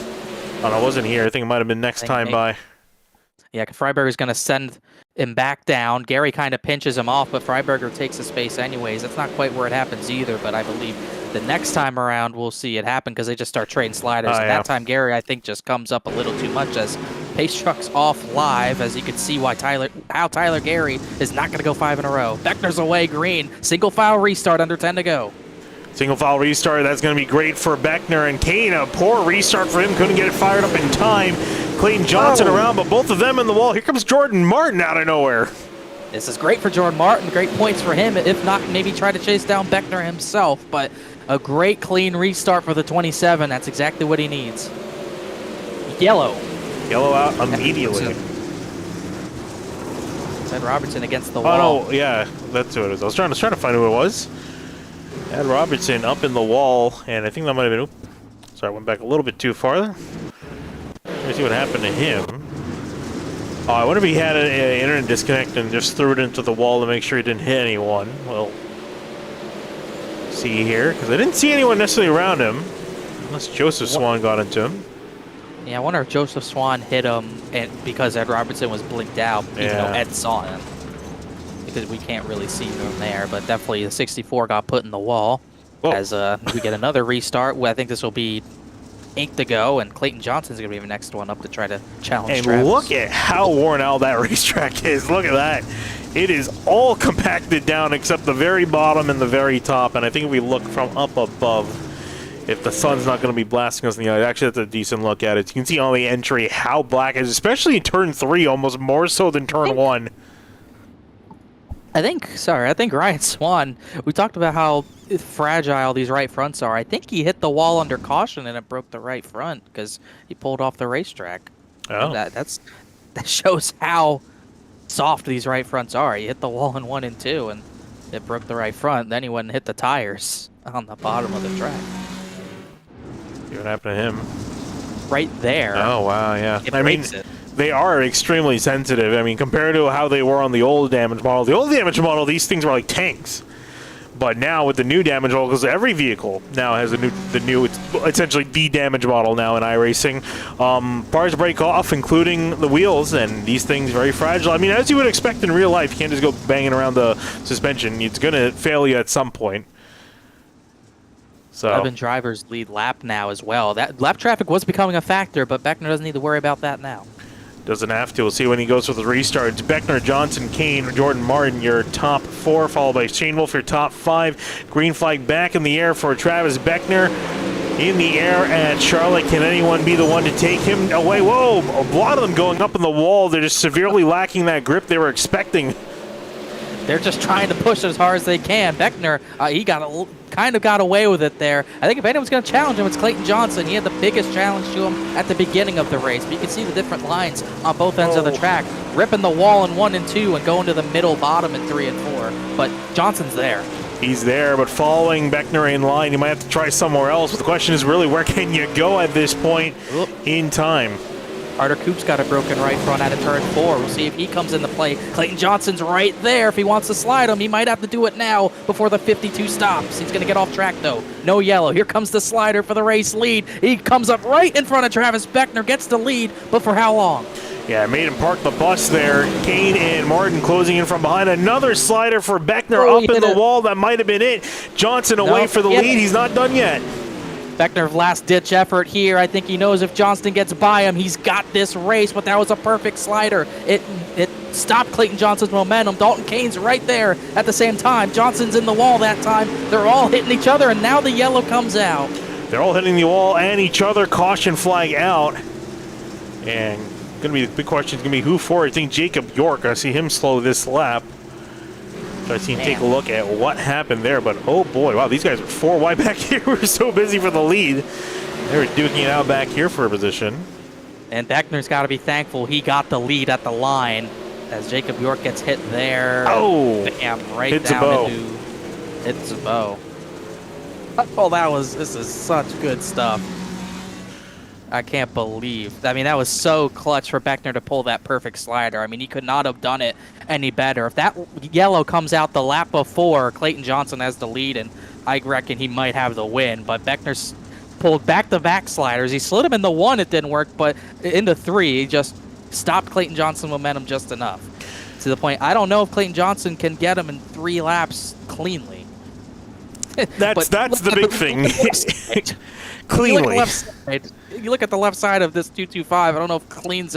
[SPEAKER 1] Oh, no, it wasn't here. I think it might have been next time by.
[SPEAKER 2] Yeah, Freiberger's going to send him back down. Gary kind of pinches him off, but Freiberger takes the space anyways. That's not quite where it happens either, but I believe the next time around we'll see it happen because they just start trading sliders. And that time Gary, I think, just comes up a little too much as pace truck's off live, as you can see how Tyler Gary is not going to go 5 in a row. Beckner's away, green. Single file restart, under 10 to go.
[SPEAKER 1] Single file restart, that's going to be great for Beckner and Kane. A poor restart for him, couldn't get it fired up in time. Clayton Johnson around, but both of them in the wall. Here comes Jordan Martin out of nowhere.
[SPEAKER 2] This is great for Jordan Martin, great points for him. If not, maybe try to chase down Beckner himself, but a great clean restart for the 27. That's exactly what he needs. Yellow.
[SPEAKER 1] Yellow out immediately.
[SPEAKER 2] Ed Robertson against the wall.
[SPEAKER 1] Oh, no, yeah, that's who it is. I was trying to find who it was. Ed Robertson up in the wall, and I think that might have been Sorry, I went back a little bit too far. Let me see what happened to him. Oh, I wonder if he had an internet disconnect and just threw it into the wall to make sure he didn't hit anyone. Well, see here, because I didn't see anyone necessarily around him, unless Joseph Swan got into him.
[SPEAKER 2] Yeah, I wonder if Joseph Swan hit him and because Ed Robertson was blinked out, even though Ed saw him. Because we can't really see him there, but definitely the 64 got put in the wall. Whoa. As we get another restart. I think this will be ink to go, and Clayton Johnson's going to be the next one up to try to challenge
[SPEAKER 1] And
[SPEAKER 2] Travis.
[SPEAKER 1] look at how worn out that racetrack is. Look at that. It is all compacted down except the very bottom and the very top, and I think if we look from up above, if the sun's not going to be blasting us in the eye, actually that's a decent look at it. You can see on the entry how black it is, especially in turn 3, almost more so than turn 1.
[SPEAKER 2] I think Ryan Swan, we talked about how fragile these right fronts are. I think he hit the wall under caution and it broke the right front because he pulled off the racetrack.
[SPEAKER 1] Oh.
[SPEAKER 2] That shows how soft these right fronts are. He hit the wall in 1 and 2 and it broke the right front. Then he went and hit the tires on the bottom of the track.
[SPEAKER 1] See what happened to him?
[SPEAKER 2] Right there.
[SPEAKER 1] Oh, wow, yeah.
[SPEAKER 2] It breaks it.
[SPEAKER 1] They are extremely sensitive. I mean, compared to how they were on the old damage model. The old damage model, these things were like tanks. But now with the new damage model, because every vehicle now has the new, it's essentially the damage model now in iRacing. Bars break off, including the wheels, and these things very fragile. I mean, as you would expect in real life, you can't just go banging around the suspension. It's going to fail you at some point. So
[SPEAKER 2] 11 drivers lead lap now as well. That lap traffic was becoming a factor, but Beckner doesn't need to worry about that now.
[SPEAKER 1] Doesn't have to. We'll see when he goes for the restarts. Beckner, Johnson, Kane, Jordan Martin, your top 4, followed by Shane Wolf, your top 5. Green flag back in the air for Travis Beckner. In the air at Charlotte. Can anyone be the one to take him away? Whoa! A lot of them going up in the wall. They're just severely lacking that grip they were expecting.
[SPEAKER 2] They're just trying to push as hard as they can. Beckner, he kind of got away with it there. I think if anyone's going to challenge him, it's Clayton Johnson. He had the biggest challenge to him at the beginning of the race. But you can see the different lines on both ends of the track, ripping the wall in 1 and 2 and going to the middle bottom in 3 and 4. But Johnson's there.
[SPEAKER 1] He's there, but following Beckner in line, you might have to try somewhere else. But the question is really, where can you go at this point in time?
[SPEAKER 2] Carter Coop's got a broken right front out of turn 4. We'll see if he comes into play. Clayton Johnson's right there. If he wants to slide him, he might have to do it now before the 52 stops. He's going to get off track, though. No yellow. Here comes the slider for the race lead. He comes up right in front of Travis Beckner, gets the lead, but for how long?
[SPEAKER 1] Yeah, made him park the bus there. Kane and Martin closing in from behind. Another slider for Beckner up in the wall. That might have been it. Johnson away for the lead. He's not done yet.
[SPEAKER 2] Beckner last-ditch effort here. I think he knows if Johnston gets by him, he's got this race, but that was a perfect slider. It stopped Clayton Johnson's momentum. Dalton Kane's right there at the same time. Johnson's in the wall that time. They're all hitting each other, and now the yellow comes out.
[SPEAKER 1] They're all hitting the wall and each other. Caution flag out. And going to be the big question is going to be who for. I think Jacob York. I see him slow this lap. So I see him take a look at what happened there, but oh boy, wow, these guys are 4 wide back here. We're so busy for the lead. They're duking it out back here for a position. And
[SPEAKER 2] Beckner's got to be thankful he got the lead at the line as Jacob York gets hit there.
[SPEAKER 1] Oh!
[SPEAKER 2] Bam, right hits down into... Hits a bow. Oh, this is such good stuff. I can't believe. I mean, that was so clutch for Beckner to pull that perfect slider. I mean, he could not have done it any better. If that yellow comes out the lap before, Clayton Johnson has the lead, and I reckon he might have the win. But Beckner's pulled back-to-back sliders. He slid him in the 1, it didn't work, but in the 3, he just stopped Clayton Johnson's momentum just enough. To the point, I don't know if Clayton Johnson can get him in 3 laps cleanly.
[SPEAKER 1] That's the big thing. Cleanly.
[SPEAKER 2] You look at the left side of this 225. I don't know if clean's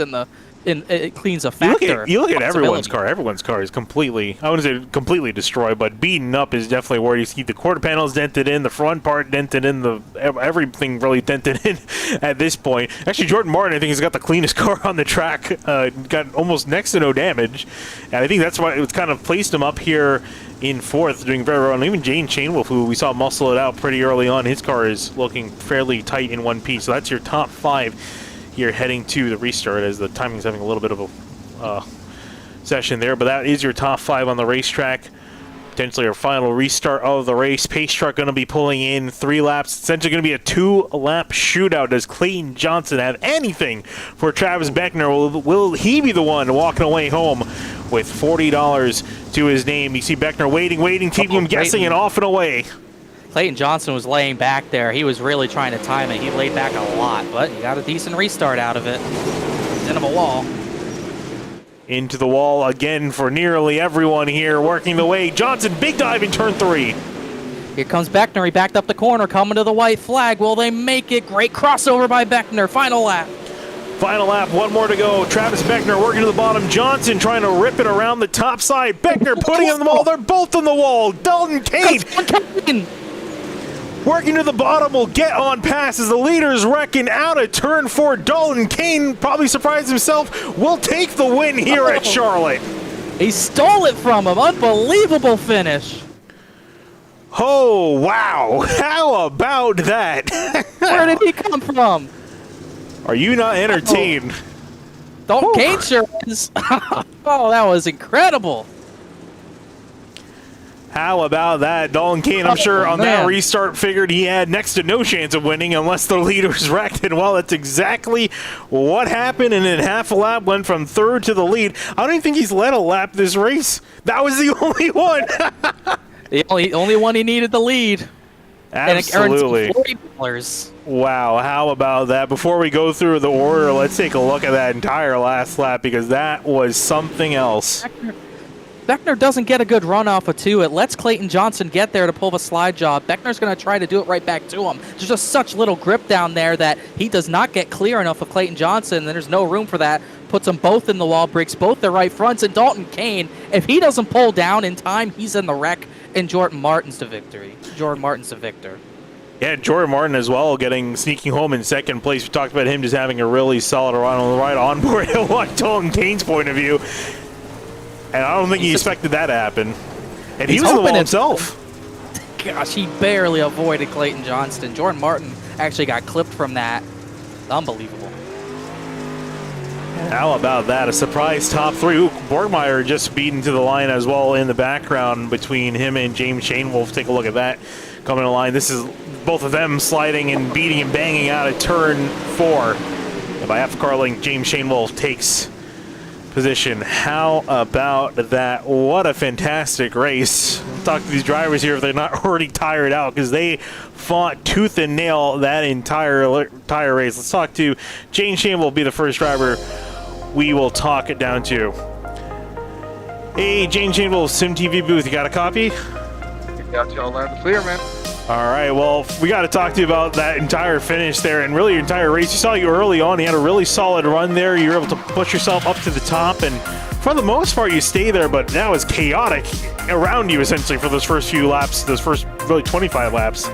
[SPEAKER 2] clean's a factor.
[SPEAKER 1] You look at everyone's car. Everyone's car is completely, I wouldn't say completely destroyed, but beaten up is definitely where you see the quarter panels dented in, the front part dented in, everything really dented in at this point. Actually, Jordan Martin, I think, has got the cleanest car on the track. Got almost next to no damage, and I think that's why it's kind of placed him up here in 4th, doing very well. And even Jane Chainwolf, who we saw muscle it out pretty early on, his car is looking fairly tight in one piece. So that's your top 5 here heading to the restart, as the timing's having a little bit of a session there. But that is your top 5 on the racetrack. potentially our final restart of the race. Pace truck going to be pulling in 3 laps. Essentially going to be a 2-lap shootout. Does Clayton Johnson have anything for Travis Beckner? Will he be the one walking away home with $40 to his name? You see Beckner waiting, keeping him guessing, and off and away.
[SPEAKER 2] Clayton Johnson was laying back there. He was really trying to time it. He laid back a lot, but he got a decent restart out of it. He's into a wall.
[SPEAKER 1] Into the wall again for nearly everyone here, working the way. Johnson, big dive in turn 3.
[SPEAKER 2] Here comes Beckner. He backed up the corner, coming to the white flag. Will they make it? Great crossover by Beckner. Final lap.
[SPEAKER 1] Final lap, 1 more to go. Travis Beckner working to the bottom. Johnson trying to rip it around the top side. Beckner putting in the wall. They're both on the wall. Dalton Kane working to the bottom will get on past as the leaders reckon out of turn 4. Dalton Kane, probably surprised himself, will take the win here at Charlotte.
[SPEAKER 2] He stole it from him. Unbelievable finish.
[SPEAKER 1] Oh, wow. How about that?
[SPEAKER 2] Where did he come from?
[SPEAKER 1] Are you not entertained?
[SPEAKER 2] Dalton Kane sure is. Oh, that was incredible.
[SPEAKER 1] How about that? Dalton Kane, I'm sure on that restart figured he had next to no chance of winning unless the leaders wrecked it. Well, that's exactly what happened, and in half a lap went from 3rd to the lead. I don't even think he's led a lap this race. That was the only one.
[SPEAKER 2] The only one he needed the lead.
[SPEAKER 1] Absolutely.
[SPEAKER 2] And it $40.
[SPEAKER 1] Wow, how about that? Before we go through the order, let's take a look at that entire last lap because that was something else.
[SPEAKER 2] Beckner doesn't get a good run off of 2. It lets Clayton Johnson get there to pull the slide job. Beckner's going to try to do it right back to him. There's just such little grip down there that he does not get clear enough of Clayton Johnson, and there's no room for that. Puts them both in the wall, breaks both their right fronts, and Dalton Kane, if he doesn't pull down in time, he's in the wreck, and Jordan Martin's the victor. Yeah,
[SPEAKER 1] Jordan Martin as well, sneaking home in 2nd place. We talked about him just having a really solid run on the right onboard. Like Dalton Kane's point of view. And I don't think he expected that to happen. And he was in the wall himself.
[SPEAKER 2] Gosh, he barely avoided Clayton Johnston. Jordan Martin actually got clipped from that. Unbelievable.
[SPEAKER 1] How about that? A surprise top 3. Ooh, Borgmeyer just beaten to the line as well in the background between him and James Shainwolf. Take a look at that coming to the line. This is both of them sliding and beating and banging out of turn 4. And by half car length, James Shainwolf takes position. How about that? What a fantastic race. We'll talk to these drivers here if they're not already tired out because they fought tooth and nail that entire race. Let's talk to James Shainwolf will be the first driver we will talk it down to. Hey, James Shainwolf, Sim TV booth. You got a copy?
[SPEAKER 3] Got you all loud and clear, man.
[SPEAKER 1] All right, well, we got to talk to you about that entire finish there and really your entire race. You saw you early on. You had a really solid run there. You were able to push yourself up to the top, and for the most part, you stay there, but that was chaotic around you, essentially, for those first few laps, those first really 25 laps.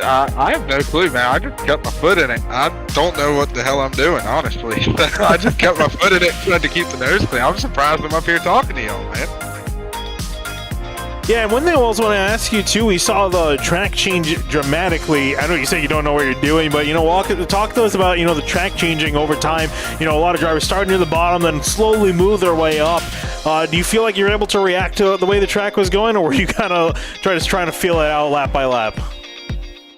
[SPEAKER 3] I have no clue, man. I just kept my foot in it. I don't know what the hell I'm doing, honestly. I just kept my foot in it, tried to keep the nose clean. I'm surprised I'm up here talking to y'all, man.
[SPEAKER 1] Yeah, and one thing I also want to ask you, too, we saw the track change dramatically. I know you say you don't know what you're doing, but, talk to us about, the track changing over time. A lot of drivers start near the bottom, then slowly move their way up. Do you feel like you're able to react to the way the track was going, or were you kind of trying to feel it out lap by lap?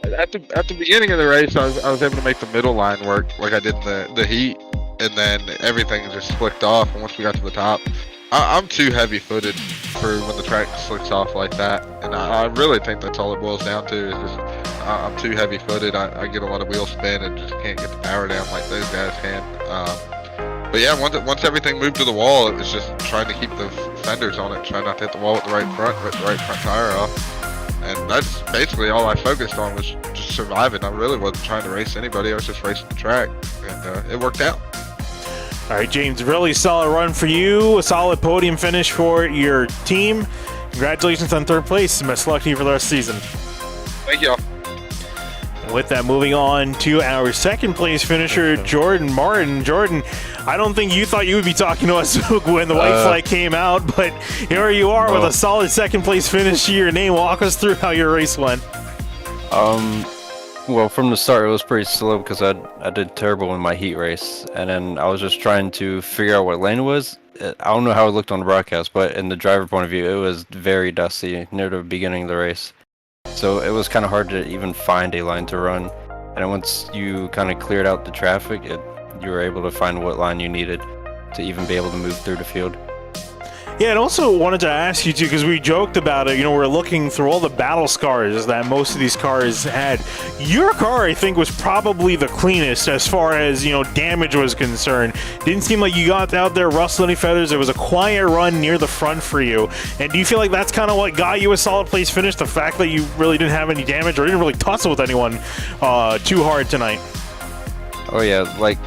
[SPEAKER 3] At the beginning of the race, I was able to make the middle line work like I did in the heat, and then everything just slicked off, and once we got to the top, I'm too heavy-footed for when the track slicks off like that, and I really think that's all it boils down to is just I'm too heavy-footed. I get a lot of wheel spin and just can't get the power down like those guys can. But yeah, once everything moved to the wall, it was just trying to keep the fenders on it, trying not to hit the wall with the right front, rip the right front tire off. And that's basically all I focused on, was just surviving. I really wasn't trying to race anybody. I was just racing the track, and it worked out.
[SPEAKER 1] All right, James, really solid run for you. A solid podium finish for your team. Congratulations on 3rd place. Best of luck to you for the rest of the season.
[SPEAKER 3] Thank y'all.
[SPEAKER 1] And with that, moving on to our 2nd place finisher, Jordan Martin. Jordan, I don't think you thought you would be talking to us when the white flag came out, but here you are with a solid 2nd place finish to your name. Walk us through how your race went.
[SPEAKER 4] Well, from the start, it was pretty slow because I did terrible in my heat race, and then I was just trying to figure out what lane it was. I don't know how it looked on the broadcast, but in the driver point of view, it was very dusty near the beginning of the race. So it was kind of hard to even find a line to run. And once you kind of cleared out the traffic, you were able to find what line you needed to even be able to move through the field.
[SPEAKER 1] Yeah, and also wanted to ask you too, because we joked about it. You know, we're looking through all the battle scars that most of these cars had. Your car, I think, was probably the cleanest as far as, you know, damage was concerned. Didn't seem like you got out there rustling any feathers. It was a quiet run near the front for you. And do you feel like that's kind of what got you a solid place finish? The fact that you really didn't have any damage or didn't really tussle with anyone too hard tonight?
[SPEAKER 4] Oh yeah, like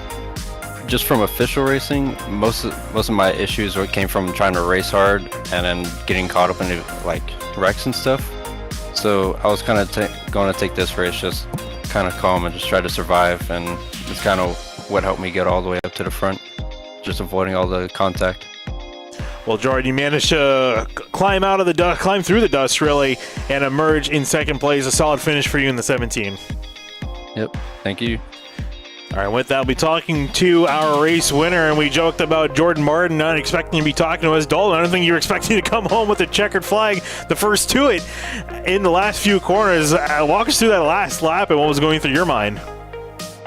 [SPEAKER 4] just from official racing, most of my issues came from trying to race hard and then getting caught up in like wrecks and stuff. So I was kind of going to take this race just kind of calm and just try to survive, and it's kind of what helped me get all the way up to the front, just avoiding all the contact.
[SPEAKER 1] Well, Jordan, you managed to climb out of the dust, climb through the dust really, and emerge in second place. A solid finish for you in the 17.
[SPEAKER 4] Yep, thank you.
[SPEAKER 1] All right, with that, we'll be talking to our race winner, and we joked about Jordan Martin not expecting to be talking to us. Dalton, I don't think you were expecting to come home with a checkered flag the first to it in the last few corners. Walk us through that last lap and what was going through your mind.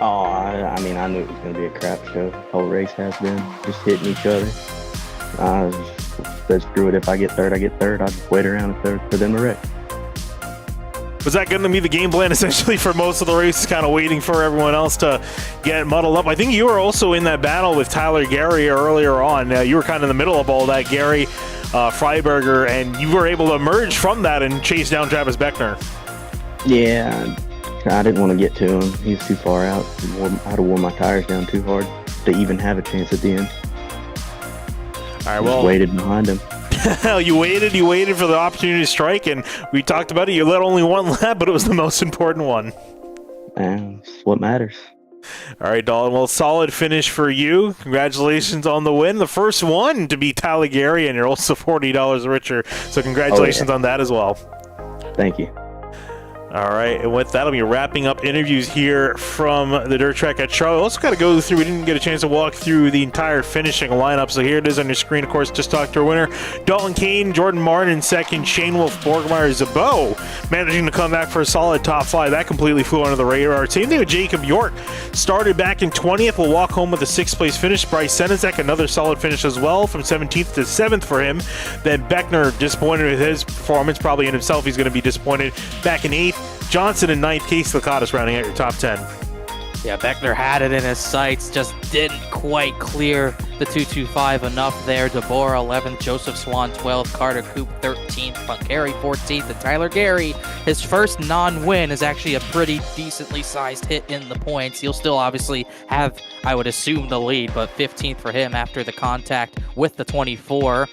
[SPEAKER 5] Oh, I mean, I knew it was going to be a crap show. The whole race has been just hitting each other. I said, screw it. If I get third, I get third. I'll just wait around for them to wreck.
[SPEAKER 1] Was that going to be the game plan essentially for most of the race, kind of waiting for everyone else to get muddled up? I think you were also in that battle with Tyler Gary earlier on. You were kind of in the middle of all that, Gary Freiberger, and you were able to emerge from that and chase down Travis Beckner.
[SPEAKER 5] Yeah, I didn't want to get to him. He was too far out. I'd have worn my tires down too hard to even have a chance at the end.
[SPEAKER 1] All right, well,
[SPEAKER 5] just waited behind him.
[SPEAKER 1] You waited for the opportunity to strike, and we talked about it. You led only one lap, but it was the most important one.
[SPEAKER 5] And it's what matters.
[SPEAKER 1] All right, Dalton. Well, solid finish for you. Congratulations on the win. The first one to beat Tyler Gary, and you're also $40 richer. So congratulations on that as well.
[SPEAKER 5] Thank you.
[SPEAKER 1] All right, and with that, I'll be wrapping up interviews here from the dirt track at Charlotte. Also got to go through, we didn't get a chance to walk through the entire finishing lineup, so here it is on your screen. Of course, just talked to our winner, Dalton Kane, Jordan Martin in second, Shane Wolf, Borgmeyer, Zabot, managing to come back for a solid top five. That completely flew under the radar. Same thing with Jacob York. Started back in 20th, will walk home with a 6th place finish. Bryce Senezek, another solid finish as well, from 17th to 7th for him. Then Beckner, disappointed with his performance, probably in himself, he's going to be disappointed. Back in 8th. Johnson in 9th, Case Lakatos rounding out your top 10.
[SPEAKER 2] Yeah, Beckner had it in his sights, just didn't quite clear the 225 enough there. DeBoer 11th, Joseph Swan 12th, Carter Coop 13th, Punkari 14th, and Tyler Gary, his first non-win, is actually a pretty decently sized hit in the points. He'll still obviously have, I would assume, the lead, but 15th for him after the contact with the 24,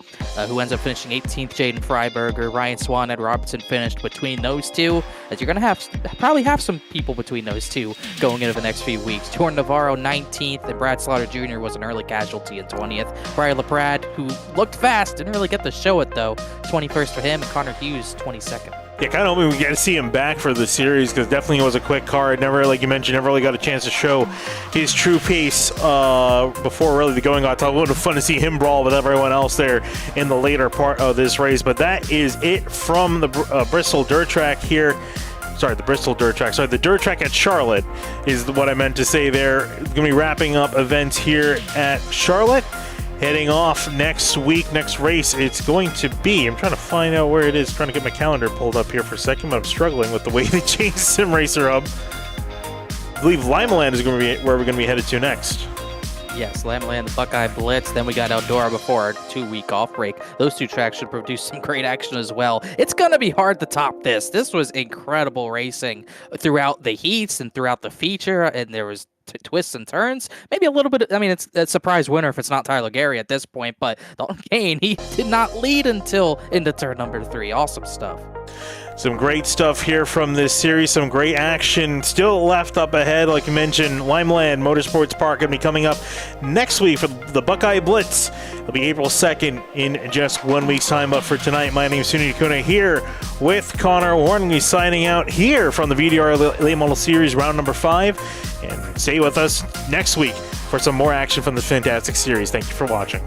[SPEAKER 2] who ends up finishing 18th, Jaden Freiberger. Ryan Swan, Ed Robertson finished between those two, as you're going to probably have some people between those two going into the next few weeks. Jordan Navarro 19th, and Brad Slaughter Jr. was an early casualty in 20th. Brian LaPrade, who looked fast, didn't really get to show it though, 21st for him, and Connor Hughes 22nd.
[SPEAKER 1] Yeah, kind of hoping we get to see him back for the series, because definitely was a quick car. Never, like you mentioned, never really got a chance to show his true pace before really the going got tough. It would have been fun to see him brawl with everyone else there in the later part of this race. But that is it from the Bristol dirt track here. Sorry, the Bristol dirt track. Sorry, the dirt track at Charlotte is what I meant to say there. Going to be wrapping up events here at Charlotte. Heading off next week, next race, it's going to be, I'm trying to find out where it is, trying to get my calendar pulled up here for a second, but I'm struggling with the way they changed Sim Racer Hub. I believe Limaland is going to be where we're going to be headed to next.
[SPEAKER 2] Yes, Limaland, the Buckeye Blitz, then we got Eldora before our 2-week off break. Those two tracks should produce some great action as well. It's going to be hard to top this. This was incredible racing throughout the heats and throughout the feature, and there was twists and turns. Maybe a little bit, I mean, it's a surprise winner if it's not Tyler Gary at this point, but Dalton Kane, he did not lead until into turn number 3. Awesome stuff.
[SPEAKER 1] Some great stuff here from this series. Some great action still left up ahead. Like you mentioned, Limeland Motorsports Park going to be coming up next week for the Buckeye Blitz. It'll be April 2nd in just 1 week's time. But for tonight, my name is Sunny Kuna here with Connor Warren. We'll be signing out here from the VDRA Late Model Series round number 5. And stay with us next week for some more action from the fantastic series. Thank you for watching.